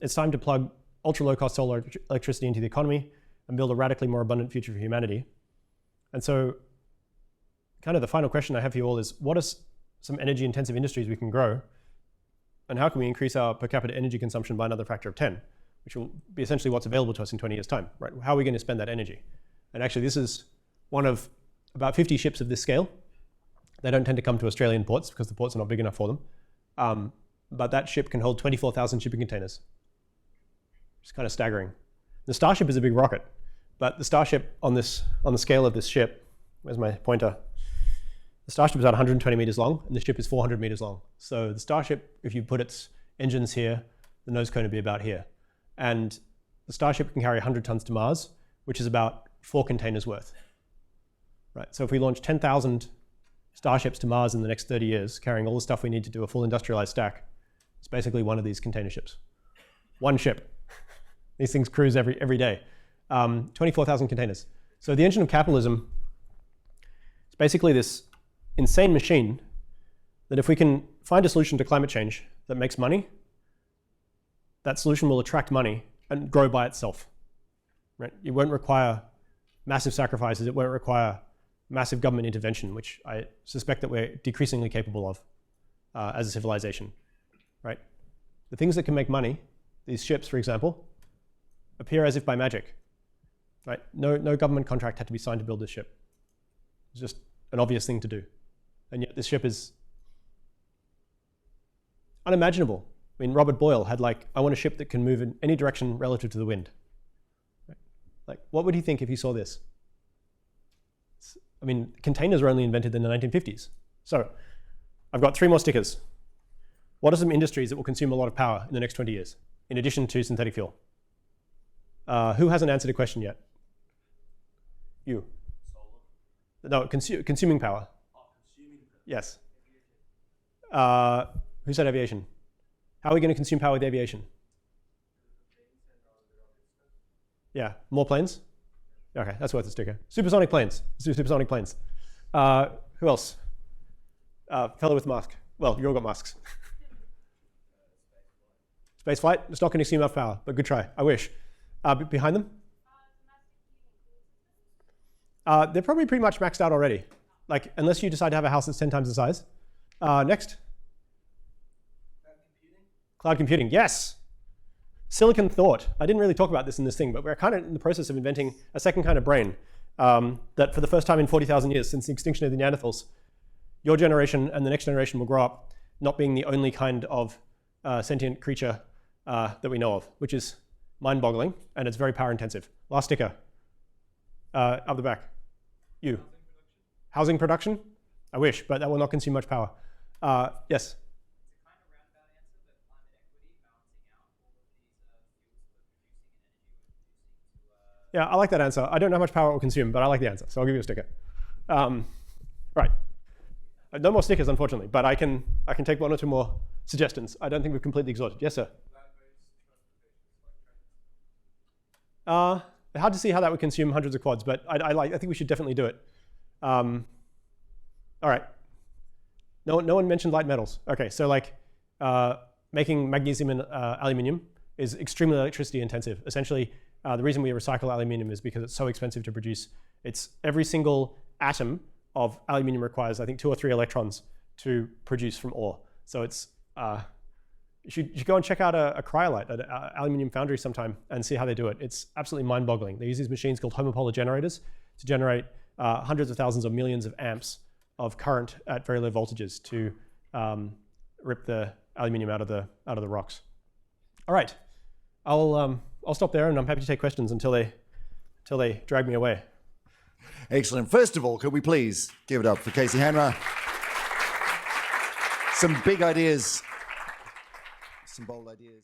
It's time to plug ultra-low-cost solar electricity into the economy and build a radically more abundant future for humanity. And so kind of the final question I have for you all is, what are some energy-intensive industries we can grow? And how can we increase our per capita energy consumption by another factor of 10, which will be essentially what's available to us in 20 years' time, right? How are we going to spend that energy? And actually, this is one of about 50 ships of this scale. They don't tend to come to Australian ports because the ports are not big enough for them. But that ship can hold 24,000 shipping containers. It's kind of staggering. The Starship is a big rocket, but the Starship on the scale of this ship, where's my pointer? The Starship is about 120 meters long, and the ship is 400 meters long. So the Starship, if you put its engines here, the nose cone would be about here. And the Starship can carry 100 tons to Mars, which is about 4 containers worth. Right. So if we launch 10,000 Starships to Mars in the next 30 years, carrying all the stuff we need to do a full industrialized stack, it's basically one of these container ships. One ship. These things cruise every day. 24,000 containers. So the engine of capitalism is basically this insane machine that if we can find a solution to climate change that makes money, that solution will attract money and grow by itself. Right? It won't require massive sacrifices. It won't require massive government intervention, which I suspect that we're decreasingly capable of as a civilization. Right? The things that can make money, these ships, for example, appear as if by magic. Right? No government contract had to be signed to build this ship. It's just an obvious thing to do. And yet this ship is unimaginable. I mean, Robert Boyle had I want a ship that can move in any direction relative to the wind. Right? Like, what would he think if he saw this? I mean, containers were only invented in the 1950s. So I've got 3 more stickers. What are some industries that will consume a lot of power in the next 20 years, in addition to synthetic fuel? Who hasn't answered a question yet? You. Solar. No, consuming power. Oh, consuming power. Yes. Who said aviation? How are we going to consume power with aviation? Yeah, more planes? Okay, that's worth a sticker. Supersonic planes. Let's do supersonic planes. Who else? Fellow with mask. Well, you all got masks. Spaceflight. It's not going to consume enough power, but good try. I wish. Behind them? They're probably pretty much maxed out already. Unless you decide to have a house that's 10 times the size. Next. Cloud computing, yes. Silicon thought. I didn't really talk about this in this thing, but we're kind of in the process of inventing a second kind of brain that for the first time in 40,000 years since the extinction of the Neanderthals, your generation and the next generation will grow up not being the only kind of sentient creature that we know of, which is mind-boggling, and it's very power intensive. Last sticker. Up the back. You. Housing production? I wish, but that will not consume much power. Yes? Yeah, I like that answer. I don't know how much power it will consume, but I like the answer, so I'll give you a sticker. Right. No more stickers, unfortunately, but I can take 1 or 2 more suggestions. I don't think we've completely exhausted. Yes, sir? Hard to see how that would consume hundreds of quads, but I think we should definitely do it. All right. No one mentioned light metals. Okay, so making magnesium and aluminium is extremely electricity intensive. Essentially, the reason we recycle aluminium is because it's so expensive to produce. It's every single atom of aluminium requires, I think, 2 or 3 electrons to produce from ore. So it's you should go and check out a cryolite at an aluminium foundry sometime and see how they do it. It's absolutely mind-boggling. They use these machines called homopolar generators to generate hundreds of thousands or millions of amps of current at very low voltages to rip the aluminium out of the rocks. All right, I'll stop there, and I'm happy to take questions until they drag me away. Excellent. First of all, could we please give it up for Casey Handmer? Some big ideas, some bold ideas.